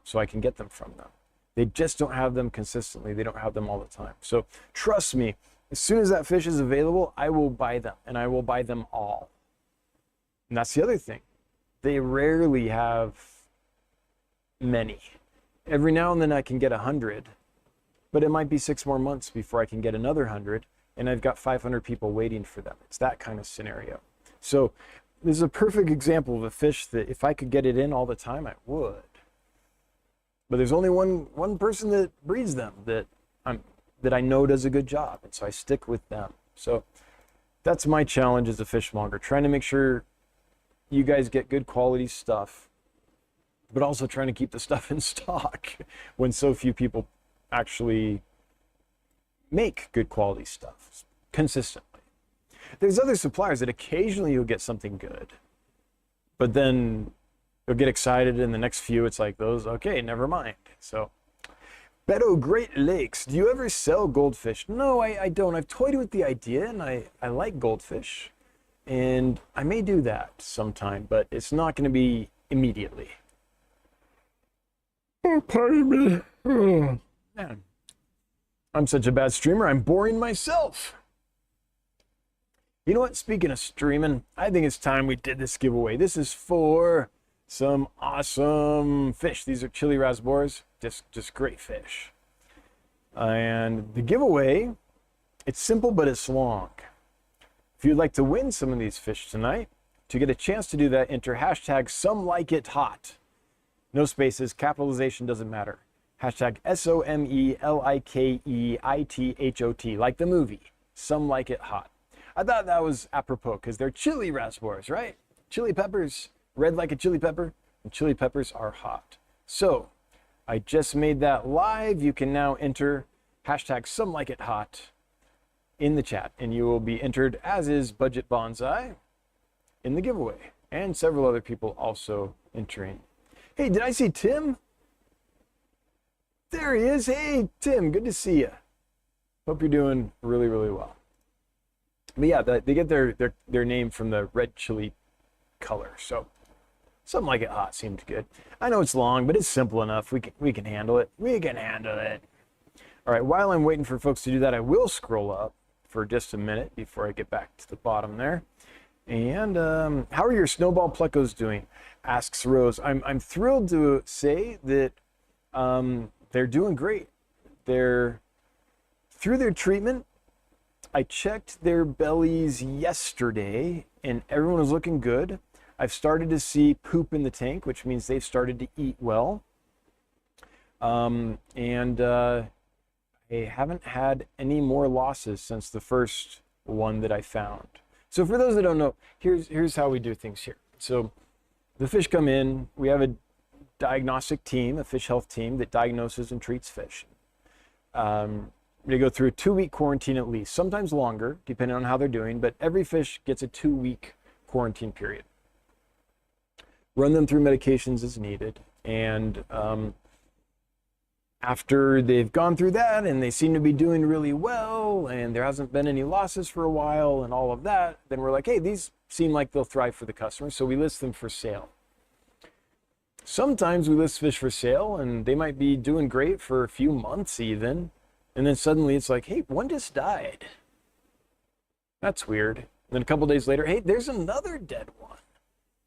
[SPEAKER 1] So I can get them from them. They just don't have them consistently. They don't have them all the time. So trust me, as soon as that fish is available, I will buy them, and I will buy them all. And that's the other thing. They rarely have many. Every now and then I can get 100, but it might be 6 more months before I can get another 100, and I've got 500 people waiting for them. It's that kind of scenario. So this is a perfect example of a fish that if I could get it in all the time, I would. But there's only one person that breeds them that I know does a good job, and so I stick with them. So that's my challenge as a fishmonger, trying to make sure you guys get good quality stuff, but also trying to keep the stuff in stock when so few people actually make good quality stuff consistently. There's other suppliers that occasionally you'll get something good, but then you'll get excited, and the next few it's like those, okay, never mind. So Beto Great Lakes, do you ever sell goldfish? No, I don't. I've toyed with the idea, and I like goldfish, and I may do that sometime, but it's not going to be immediately. Oh, pardon me. Oh, man. I'm such a bad streamer, I'm boring myself. You know what? Speaking of streaming, I think it's time we did this giveaway. This is for some awesome fish. These are chili rasboras, just great fish. And the giveaway, it's simple, but it's long. If you'd like to win some of these fish tonight, to get a chance to do that, enter hashtag #SomeLikeItHot. No spaces, capitalization doesn't matter. Hashtag SOMELIKEITHOT, like the movie, Some Like It Hot. I thought that was apropos because they're chili rasboras, right? Chili peppers, red like a chili pepper, and chili peppers are hot. So I just made that live. You can now enter hashtag #SomeLikeItHot in the chat, and you will be entered, as is Budget Bonsai, in the giveaway, and several other people also entering. Hey, did I see Tim? There he is. Hey, Tim, good to see you. Hope you're doing really, really well. But yeah, they get their name from the red chili color. So Something Like It Hot seemed good. I know it's long, but it's simple enough. We can handle it. We can handle it. All right, while I'm waiting for folks to do that, I will scroll up for just a minute before I get back to the bottom there. And how are your snowball plecos doing? Asks Rose. I'm thrilled to say that they're doing great. They're through their treatment. I checked their bellies yesterday and everyone was looking good. I've started to see poop in the tank, which means they've started to eat well. I haven't had any more losses since the first one that I found. So for those that don't know, here's how we do things here. So the fish come in, we have a diagnostic team, a fish health team that diagnoses and treats fish. They go through a 2-week quarantine at least, sometimes longer, depending on how they're doing, but every fish gets a 2-week quarantine period. Run them through medications as needed, and after they've gone through that and they seem to be doing really well and there hasn't been any losses for a while and all of that, then we're like, hey, these seem like they'll thrive for the customer, so we list them for sale. Sometimes we list fish for sale and they might be doing great for a few months even, and then suddenly it's like, hey, one just died. That's weird. And then a couple days later, hey, there's another dead one.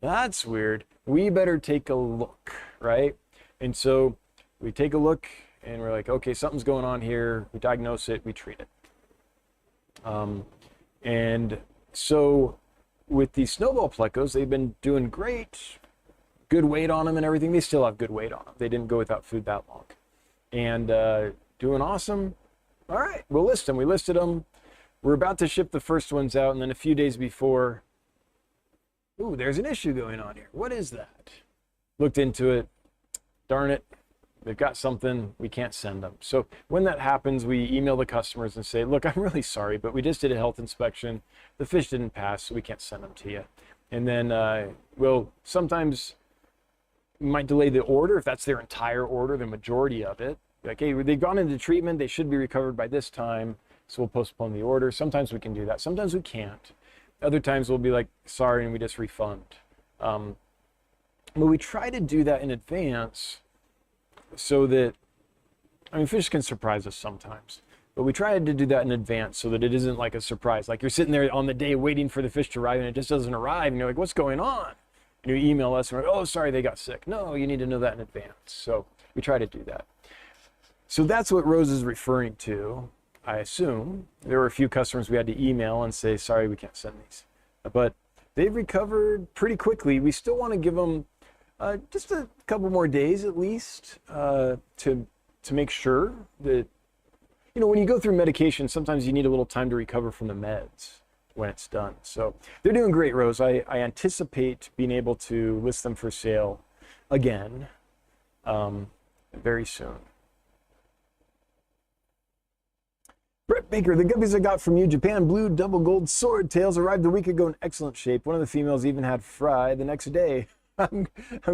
[SPEAKER 1] That's weird. We better take a look, right? And so we take a look and we're like, okay, something's going on here. We diagnose it, we treat it. And so with these snowball plecos, they've been doing great, good weight on them and everything. They still have good weight on them. They didn't go without food that long. And doing awesome. All right, we'll list them. We listed them. We're about to ship the first ones out, and then a few days before, ooh, there's an issue going on here. What is that? Looked into it. Darn it. They've got something, we can't send them. So when that happens, we email the customers and say, look, I'm really sorry, but we just did a health inspection. The fish didn't pass, so we can't send them to you. And then we'll sometimes might delay the order if that's their entire order, the majority of it. Like, hey, they've gone into treatment, they should be recovered by this time, so we'll postpone the order. Sometimes we can do that, sometimes we can't. Other times we'll be like, sorry, and we just refund. But we try to do that in advance so that, I mean, fish can surprise us sometimes, but we try to do that in advance so that it isn't like a surprise. Like you're sitting there on the day waiting for the fish to arrive and it just doesn't arrive, and you're like, what's going on? And you email us and we're like, oh, sorry, they got sick. No, you need to know that in advance. So we try to do that. So that's what Rose is referring to, I assume. There were a few customers we had to email and say, sorry, we can't send these. But they've recovered pretty quickly. We still want to give them just a couple more days at least to make sure that, you know, when you go through medication, sometimes you need a little time to recover from the meds when it's done. So they're doing great, Rose. I anticipate being able to list them for sale again very soon. Brett Baker, the guppies I got from you, Japan Blue Double Gold Swordtails, arrived a week ago in excellent shape. One of the females even had fry the next day. I'm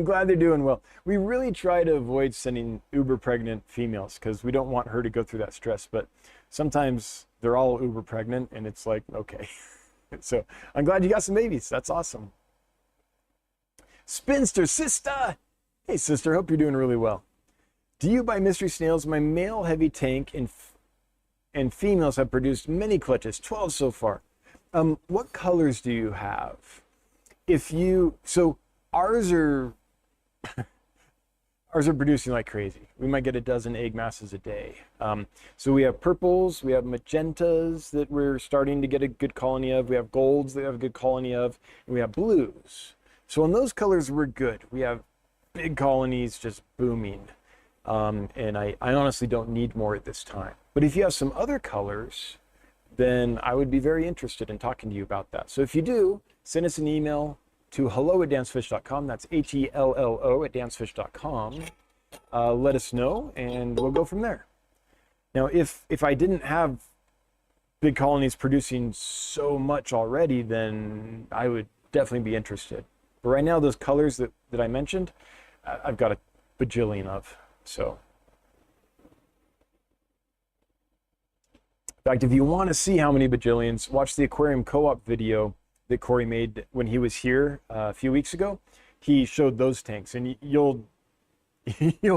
[SPEAKER 1] glad they're doing well. We really try to avoid sending uber pregnant females because we don't want her to go through that stress, but sometimes they're all uber pregnant and it's like, okay. So I'm glad you got some babies. That's awesome. Spinster Sister. Hey sister, hope you're doing really well. Do you buy mystery snails? My male heavy tank and females have produced many clutches, 12 so far. What colors do you have? So ours are producing like crazy. We might get a dozen egg masses a day. So we have purples, we have magentas that we're starting to get a good colony of, we have golds that we have a good colony of, and we have blues. So on those colors, we're good. We have big colonies just booming. And I honestly don't need more at this time. But if you have some other colors, then I would be very interested in talking to you about that. So if you do, send us an email to hello@dansfish.com. That's HELLO@dansfish.com. Let us know and we'll go from there. Now, if I didn't have big colonies producing so much already, then I would definitely be interested. But right now, those colors that I mentioned, I've got a bajillion of. So, in fact, if you want to see how many bajillions, watch the Aquarium Co-op video that Corey made when he was here a few weeks ago. He showed those tanks, and you'll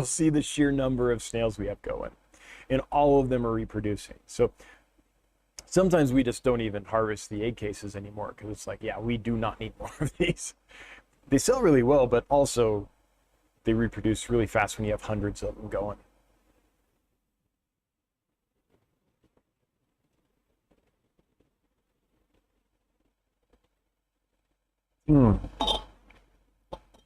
[SPEAKER 1] see the sheer number of snails we have going, and all of them are reproducing. So Sometimes we just don't even harvest the egg cases anymore because it's like, yeah, we do not need more of these. They sell really well, but also they reproduce really fast when you have hundreds of them going.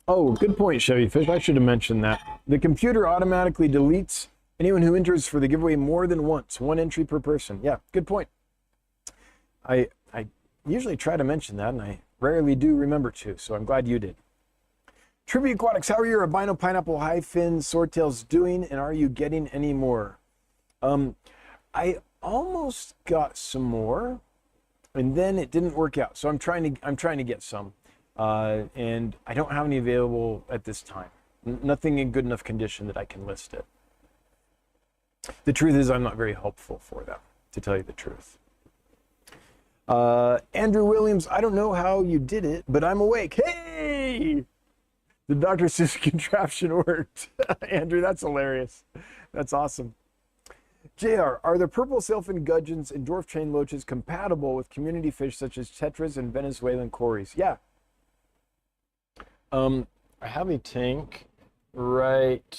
[SPEAKER 1] Oh, good point, Chevy Fish. I should have mentioned that. The computer automatically deletes anyone who enters for the giveaway more than once. One entry per person. Yeah, good point. I usually try to mention that, and I rarely do remember to, so I'm glad you did. Trivia Aquatics, how are your albino pineapple high fin swordtails doing, and are you getting any more? I almost got some more, and then it didn't work out. So I'm trying to get some, and I don't have any available at this time. Nothing in good enough condition that I can list it. The truth is, I'm not very hopeful for them, to tell you the truth. Andrew Williams, I don't know how you did it, but I'm awake. Hey! The Dr. Seuss contraption worked. Andrew, that's hilarious. That's awesome. JR, are the purple sailfin gudgeons and dwarf chain loaches compatible with community fish such as tetras and Venezuelan cories? Yeah. I have a tank right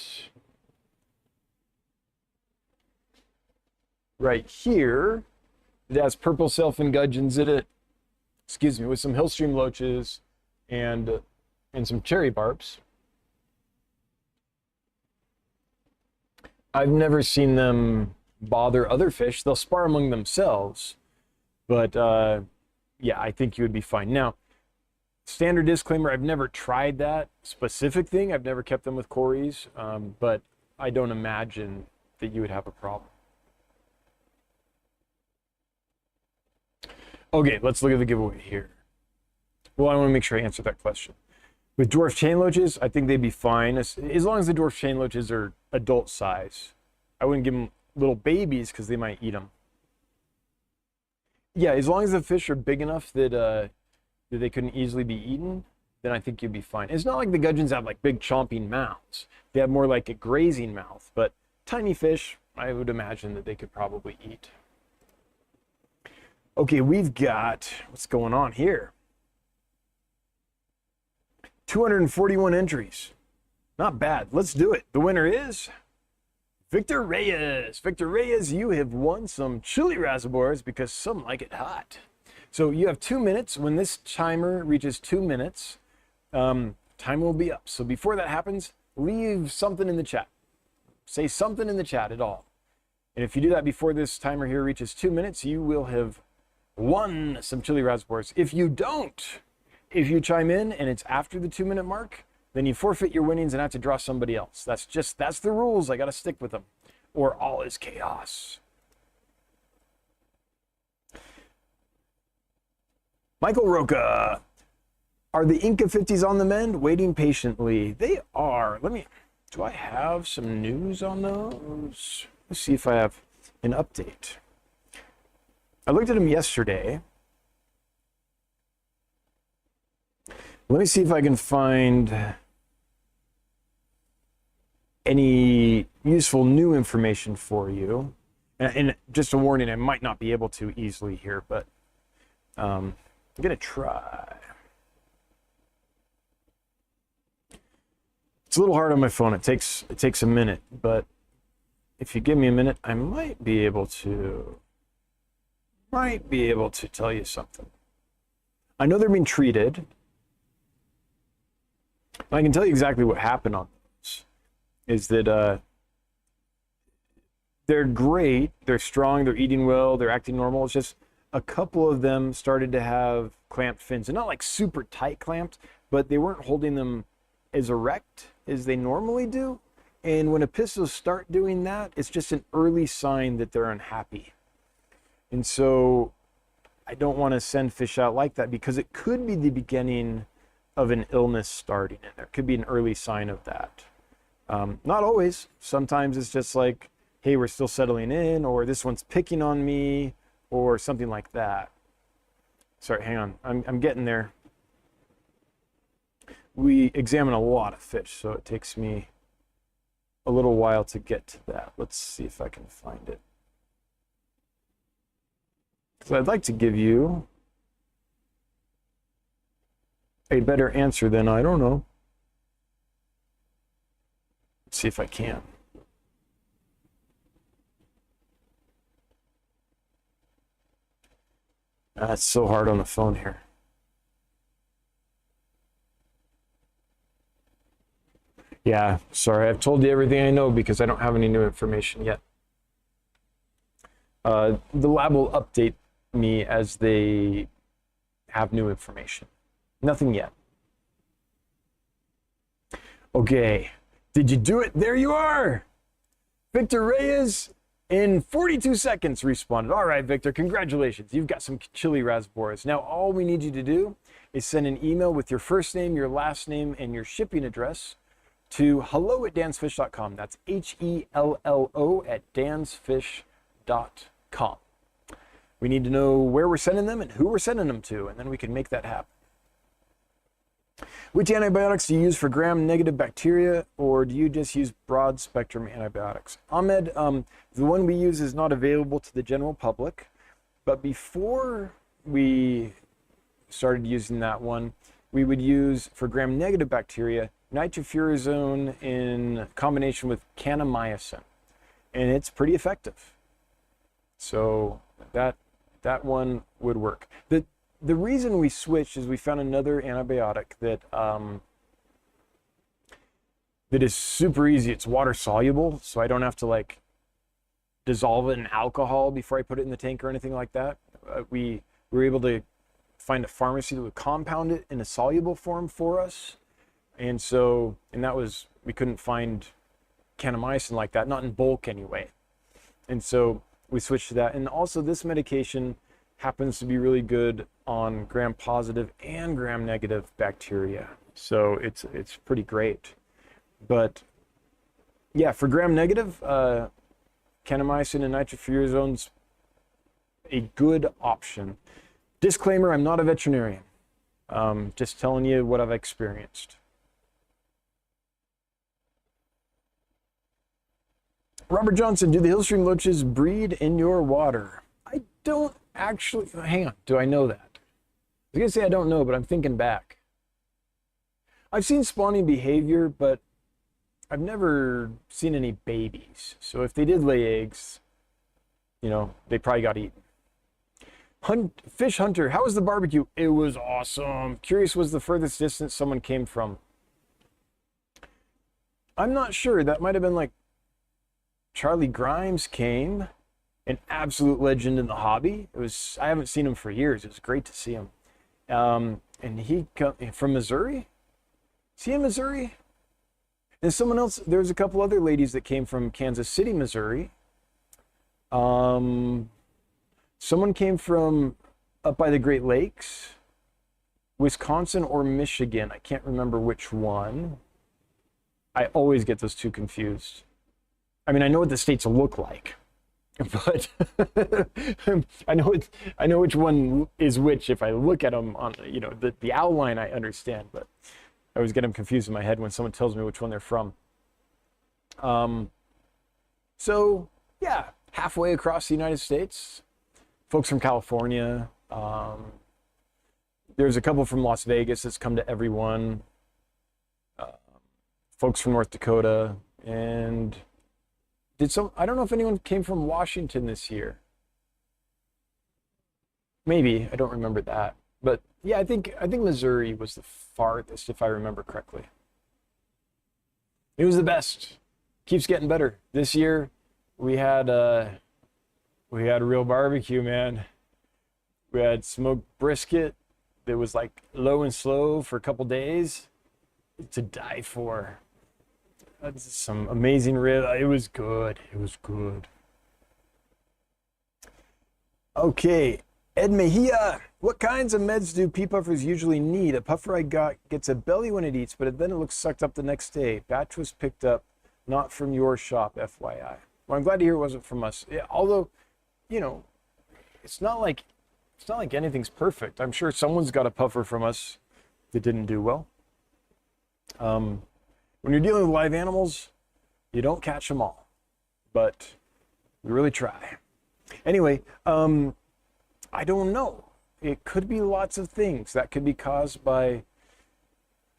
[SPEAKER 1] here that has purple sailfin gudgeons in it, excuse me, with some hillstream loaches and some cherry barbs. I've never seen them bother other fish. They'll spar among themselves, but yeah, I think you would be fine. Now, standard disclaimer, I've never tried that specific thing. I've never kept them with cories, but I don't imagine that you would have a problem. Okay, let's look at the giveaway here. Well, I want to make sure I answer that question. With dwarf chain loaches, I think they'd be fine as long as the dwarf chain loaches are adult size. I wouldn't give them little babies because they might eat them. Yeah, as long as the fish are big enough that, that they couldn't easily be eaten, then I think you'd be fine. It's not like the gudgeons have like big chomping mouths. They have more like a grazing mouth, but tiny fish, I would imagine that they could probably eat. Okay, we've got, what's going on here? 241 entries. Not bad. Let's do it. The winner is Victor Reyes. Victor Reyes, you have won some chili Rasboras because some like it hot. So you have 2 minutes. When this timer reaches 2 minutes, time will be up. So before that happens, leave something in the chat. Say something in the chat at all. And if you do that before this timer here reaches 2 minutes, you will have won some chili Rasboras. If you don't, if you chime in and it's after the 2 minute mark, then you forfeit your winnings and have to draw somebody else. That's the rules. I got to stick with them, or all is chaos. Michael Roca, are the Inca 50s on the mend? Waiting patiently. They are. Do I have some news on those? Let's see if I have an update. I looked at them yesterday. Let me see if I can find any useful new information for you. And just a warning, I might not be able to easily here, but I'm gonna try. It's a little hard on my phone. It takes a minute, but if you give me a minute, I might be able to tell you something. I know they're being treated. I can tell you exactly what happened on those. Is that they're great, they're strong, they're eating well, they're acting normal. It's just a couple of them started to have clamped fins, and not like super tight clamped, but they weren't holding them as erect as they normally do. And when epistos start doing that, it's just an early sign that they're unhappy. And so I don't want to send fish out like that because it could be the beginning of an illness starting, and there could be an early sign of that. Not always. Sometimes it's just like, hey, we're still settling in, or this one's picking on me, or something like that. Sorry, hang on. I'm getting there. We examine a lot of fish, so it takes me a little while to get to that. Let's see if I can find it. So I'd like to give you a better answer than I don't know. Let's see if I can. That's so hard on the phone here. Yeah, sorry, I've told you everything I know because I don't have any new information yet. The lab will update me as they have new information. Nothing yet. Okay, did you do it? There you are! Victor Reyes in 42 seconds responded. All right, Victor, congratulations. You've got some chili Rasboras. Now, all we need you to do is send an email with your first name, your last name, and your shipping address to hello@dansfish.com. That's HELLO@dansfish.com. We need to know where we're sending them and who we're sending them to, and then we can make that happen. Which antibiotics do you use for gram-negative bacteria, or do you just use broad-spectrum antibiotics? Ahmed, the one we use is not available to the general public, but before we started using that one, we would use, for gram-negative bacteria, nitrofurazone in combination with kanamycin, and it's pretty effective. So that one would work. The reason we switched is we found another antibiotic that that is super easy. It's water soluble, so I don't have to like dissolve it in alcohol before I put it in the tank or anything like that. We were able to find a pharmacy that would compound it in a soluble form for us. And that was, we couldn't find kanamycin like that, not in bulk anyway. And so we switched to that. And also this medication happens to be really good on gram-positive and gram-negative bacteria. So it's pretty great. But yeah, for gram-negative, kanamycin and nitrofurazone's a good option. Disclaimer, I'm not a veterinarian. Just telling you what I've experienced. Robert Johnson, do the Hillstream loaches breed in your water? I don't actually, hang on, do I know that? I was gonna say I don't know, but I'm thinking back. I've seen spawning behavior, but I've never seen any babies. So if they did lay eggs, you know, they probably got eaten. Fish Hunter, how was the barbecue? It was awesome. Curious, was the furthest distance someone came from? I'm not sure. That might have been like Charlie Grimes came, an absolute legend in the hobby. I haven't seen him for years. It was great to see him. And he come from Missouri. Is he in Missouri? And someone else, there's a couple other ladies that came from Kansas City, Missouri. Someone came from up by the Great Lakes, Wisconsin or Michigan. I can't remember which one. I always get those two confused. I mean, I know what the states look like, but I know which one is which if I look at them on, you know, the outline I understand, but I always get them confused in my head when someone tells me which one they're from. So yeah, halfway across the United States, folks from California. There's a couple from Las Vegas that's come to everyone. Folks from North Dakota, and I don't know if anyone came from Washington this year. Maybe, I don't remember that. But yeah, I think Missouri was the farthest, if I remember correctly. It was the best. Keeps getting better. This year we had a real barbecue, man. We had smoked brisket that was like low and slow for a couple days to die for. That's some amazing rib. It was good. It was good. Okay, Ed Mejia. What kinds of meds do pea puffers usually need? A puffer I got gets a belly when it eats, but then it looks sucked up the next day. Batch was picked up, not from your shop, FYI. Well, I'm glad to hear it wasn't from us. Yeah, although, you know, it's not like anything's perfect. I'm sure someone's got a puffer from us that didn't do well. When you're dealing with live animals, you don't catch them all, but we really try. Anyway, I don't know. It could be lots of things. That could be caused by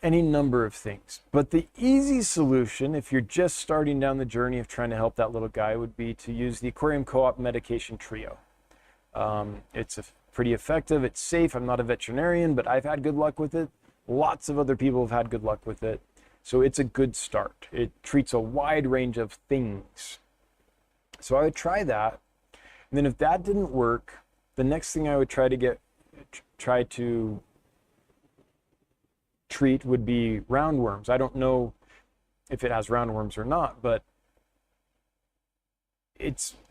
[SPEAKER 1] any number of things. But the easy solution, if you're just starting down the journey of trying to help that little guy, would be to use the Aquarium Co-op medication trio. It's pretty effective. It's safe. I'm not a veterinarian, but I've had good luck with it. Lots of other people have had good luck with it. So it's a good start. It treats a wide range of things. So I would try that. And then if that didn't work, the next thing I would try to treat would be roundworms. I don't know if it has roundworms or not, but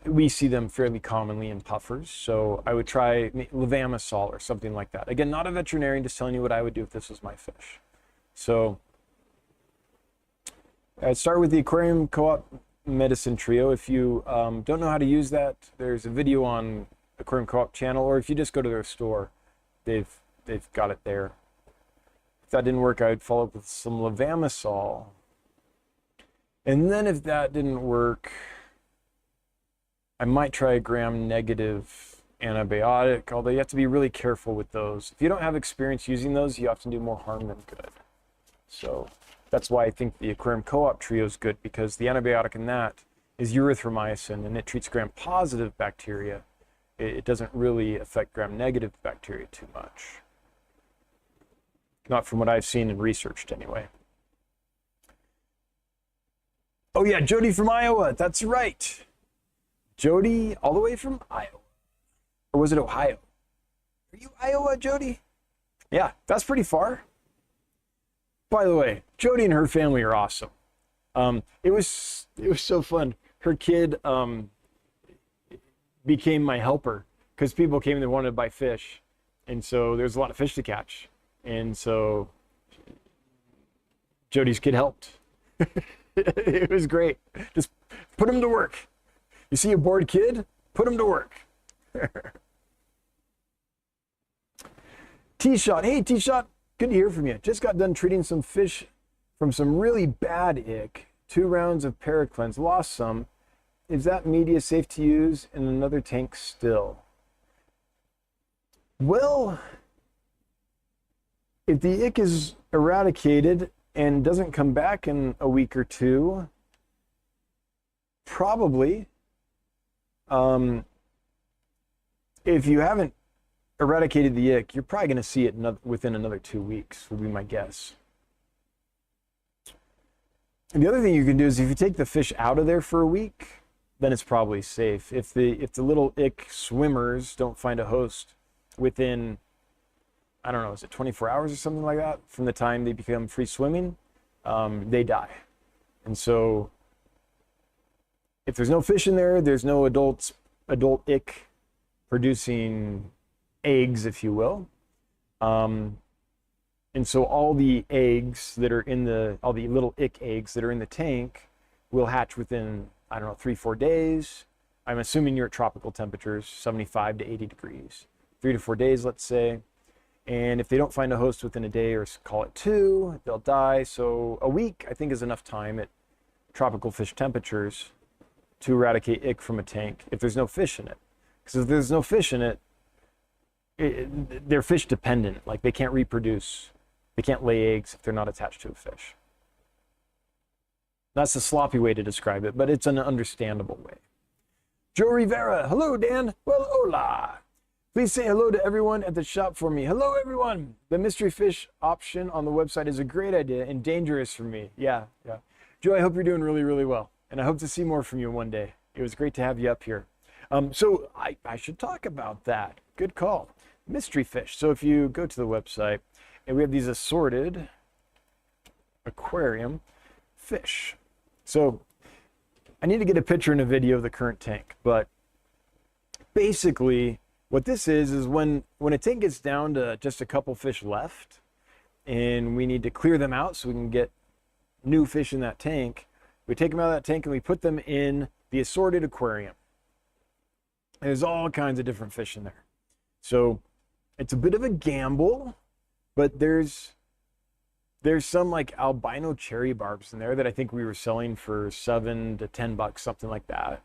[SPEAKER 1] we see them fairly commonly in puffers. So I would try levamisole or something like that. Again, not a veterinarian, just telling you what I would do if this was my fish. So I'd start with the Aquarium Co-op medicine trio. If you don't know how to use that, there's a video on Aquarium Co-op channel, or if you just go to their store, they've got it there. If that didn't work, I would follow up with some levamisole. And then if that didn't work, I might try a gram-negative antibiotic, although you have to be really careful with those. If you don't have experience using those, you often do more harm than good. So that's why I think the Aquarium Co-op trio is good, because the antibiotic in that is erythromycin, and it treats gram-positive bacteria. It doesn't really affect gram-negative bacteria too much. Not from what I've seen and researched anyway. Oh yeah, Jody from Iowa, that's right. Jody, all the way from Iowa. Or was it Ohio? Are you Iowa, Jody? Yeah, that's pretty far. By the way, Jody and her family are awesome. It was so fun. Her kid became my helper because people came and they wanted to buy fish. And so there's a lot of fish to catch. And so Jody's kid helped. It was great. Just put him to work. You see a bored kid? Put him to work. T-Shot. Hey, T-Shot. Good to hear from you. Just got done treating some fish from some really bad ick. 2 rounds of paracleanse. Lost some. Is that media safe to use in another tank still? Well, if the ick is eradicated and doesn't come back in a week or two, probably. If you haven't eradicated the ick, you're probably going to see it within another 2 weeks, would be my guess. And the other thing you can do is if you take the fish out of there for a week, then it's probably safe. If the little ick swimmers don't find a host within, I don't know, is it 24 hours or something like that from the time they become free swimming, they die. And so if there's no fish in there, there's no adult ick producing eggs, if you will. And so all the eggs that are in all the little ick eggs that are in the tank will hatch within, I don't know, 3-4 days. I'm assuming you're at tropical temperatures, 75 to 80 degrees. 3 to 4 days, let's say. And if they don't find a host within a day, or call it 2, they'll die. So a week, I think, is enough time at tropical fish temperatures to eradicate ick from a tank if there's no fish in it. Because if there's no fish in it, they're fish dependent. Like, they can't reproduce. They can't lay eggs if they're not attached to a fish. That's a sloppy way to describe it, but it's an understandable way. Joe Rivera, hello, Dan. Well, hola. Please say hello to everyone at the shop for me. Hello, everyone. The mystery fish option on the website is a great idea and dangerous for me. Yeah. Joe, I hope you're doing really, really well. And I hope to see more from you one day. It was great to have you up here. So I should talk about that. Good call. Mystery fish. So if you go to the website, and we have these assorted aquarium fish. So I need to get a picture and a video of the current tank, but basically what this is when a tank gets down to just a couple fish left and we need to clear them out so we can get new fish in that tank, we take them out of that tank and we put them in the assorted aquarium. And there's all kinds of different fish in there. So it's a bit of a gamble, but there's some like albino cherry barbs in there that I think we were selling for $7 to $10, something like that.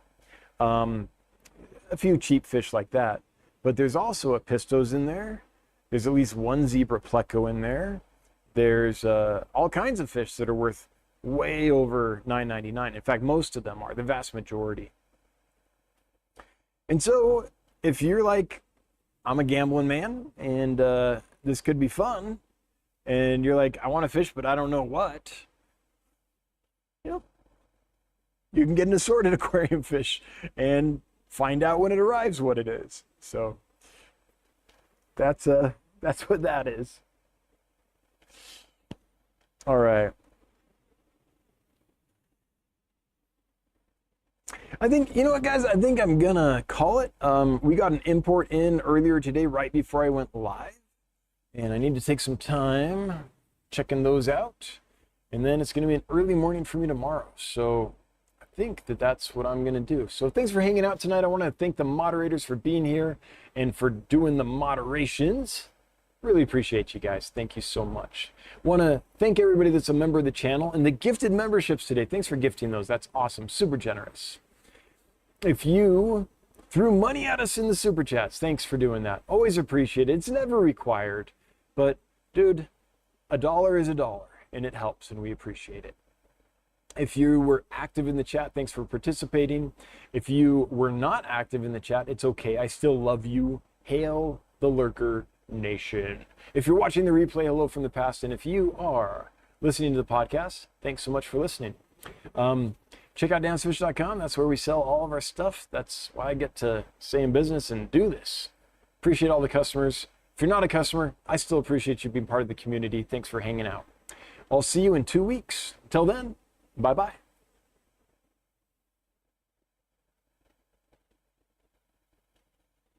[SPEAKER 1] A few cheap fish like that. but there's also a pistos in there. There's at least one zebra pleco in there. There's all kinds of fish that are worth way over $9.99. In fact, most of them are, the vast majority. And so if you're like, I'm a gambling man and this could be fun, and you're like, I want to fish, but I don't know what, you know, you can get an assorted aquarium fish and find out when it arrives what it is. So that's what that is. All right. I think, you know what, guys, I think I'm gonna call it. We got an import in earlier today, right before I went live, and I need to take some time checking those out, and then it's gonna be an early morning for me tomorrow. So I think that's what I'm gonna do. So thanks for hanging out tonight. I want to thank the moderators for being here and for doing the moderations. Really appreciate you guys. Thank you so much. Want to thank everybody that's a member of the channel and the gifted memberships today. Thanks for gifting those. That's awesome. Super generous. If you threw money at us in the super chats, thanks for doing that. Always appreciate it. It's never required, but dude, $1 is $1 and it helps and we appreciate it. If you were active in the chat, thanks for participating. If you were not active in the chat, it's okay. I still love you. Hail the Lurker Nation. If you're watching the replay, hello from the past. And if you are listening to the podcast, thanks so much for listening. Check out dansfish.com. That's where we sell all of our stuff. That's why I get to stay in business and do this. Appreciate all the customers. If you're not a customer, I still appreciate you being part of the community. Thanks for hanging out. I'll see you in 2 weeks. Until then, bye-bye.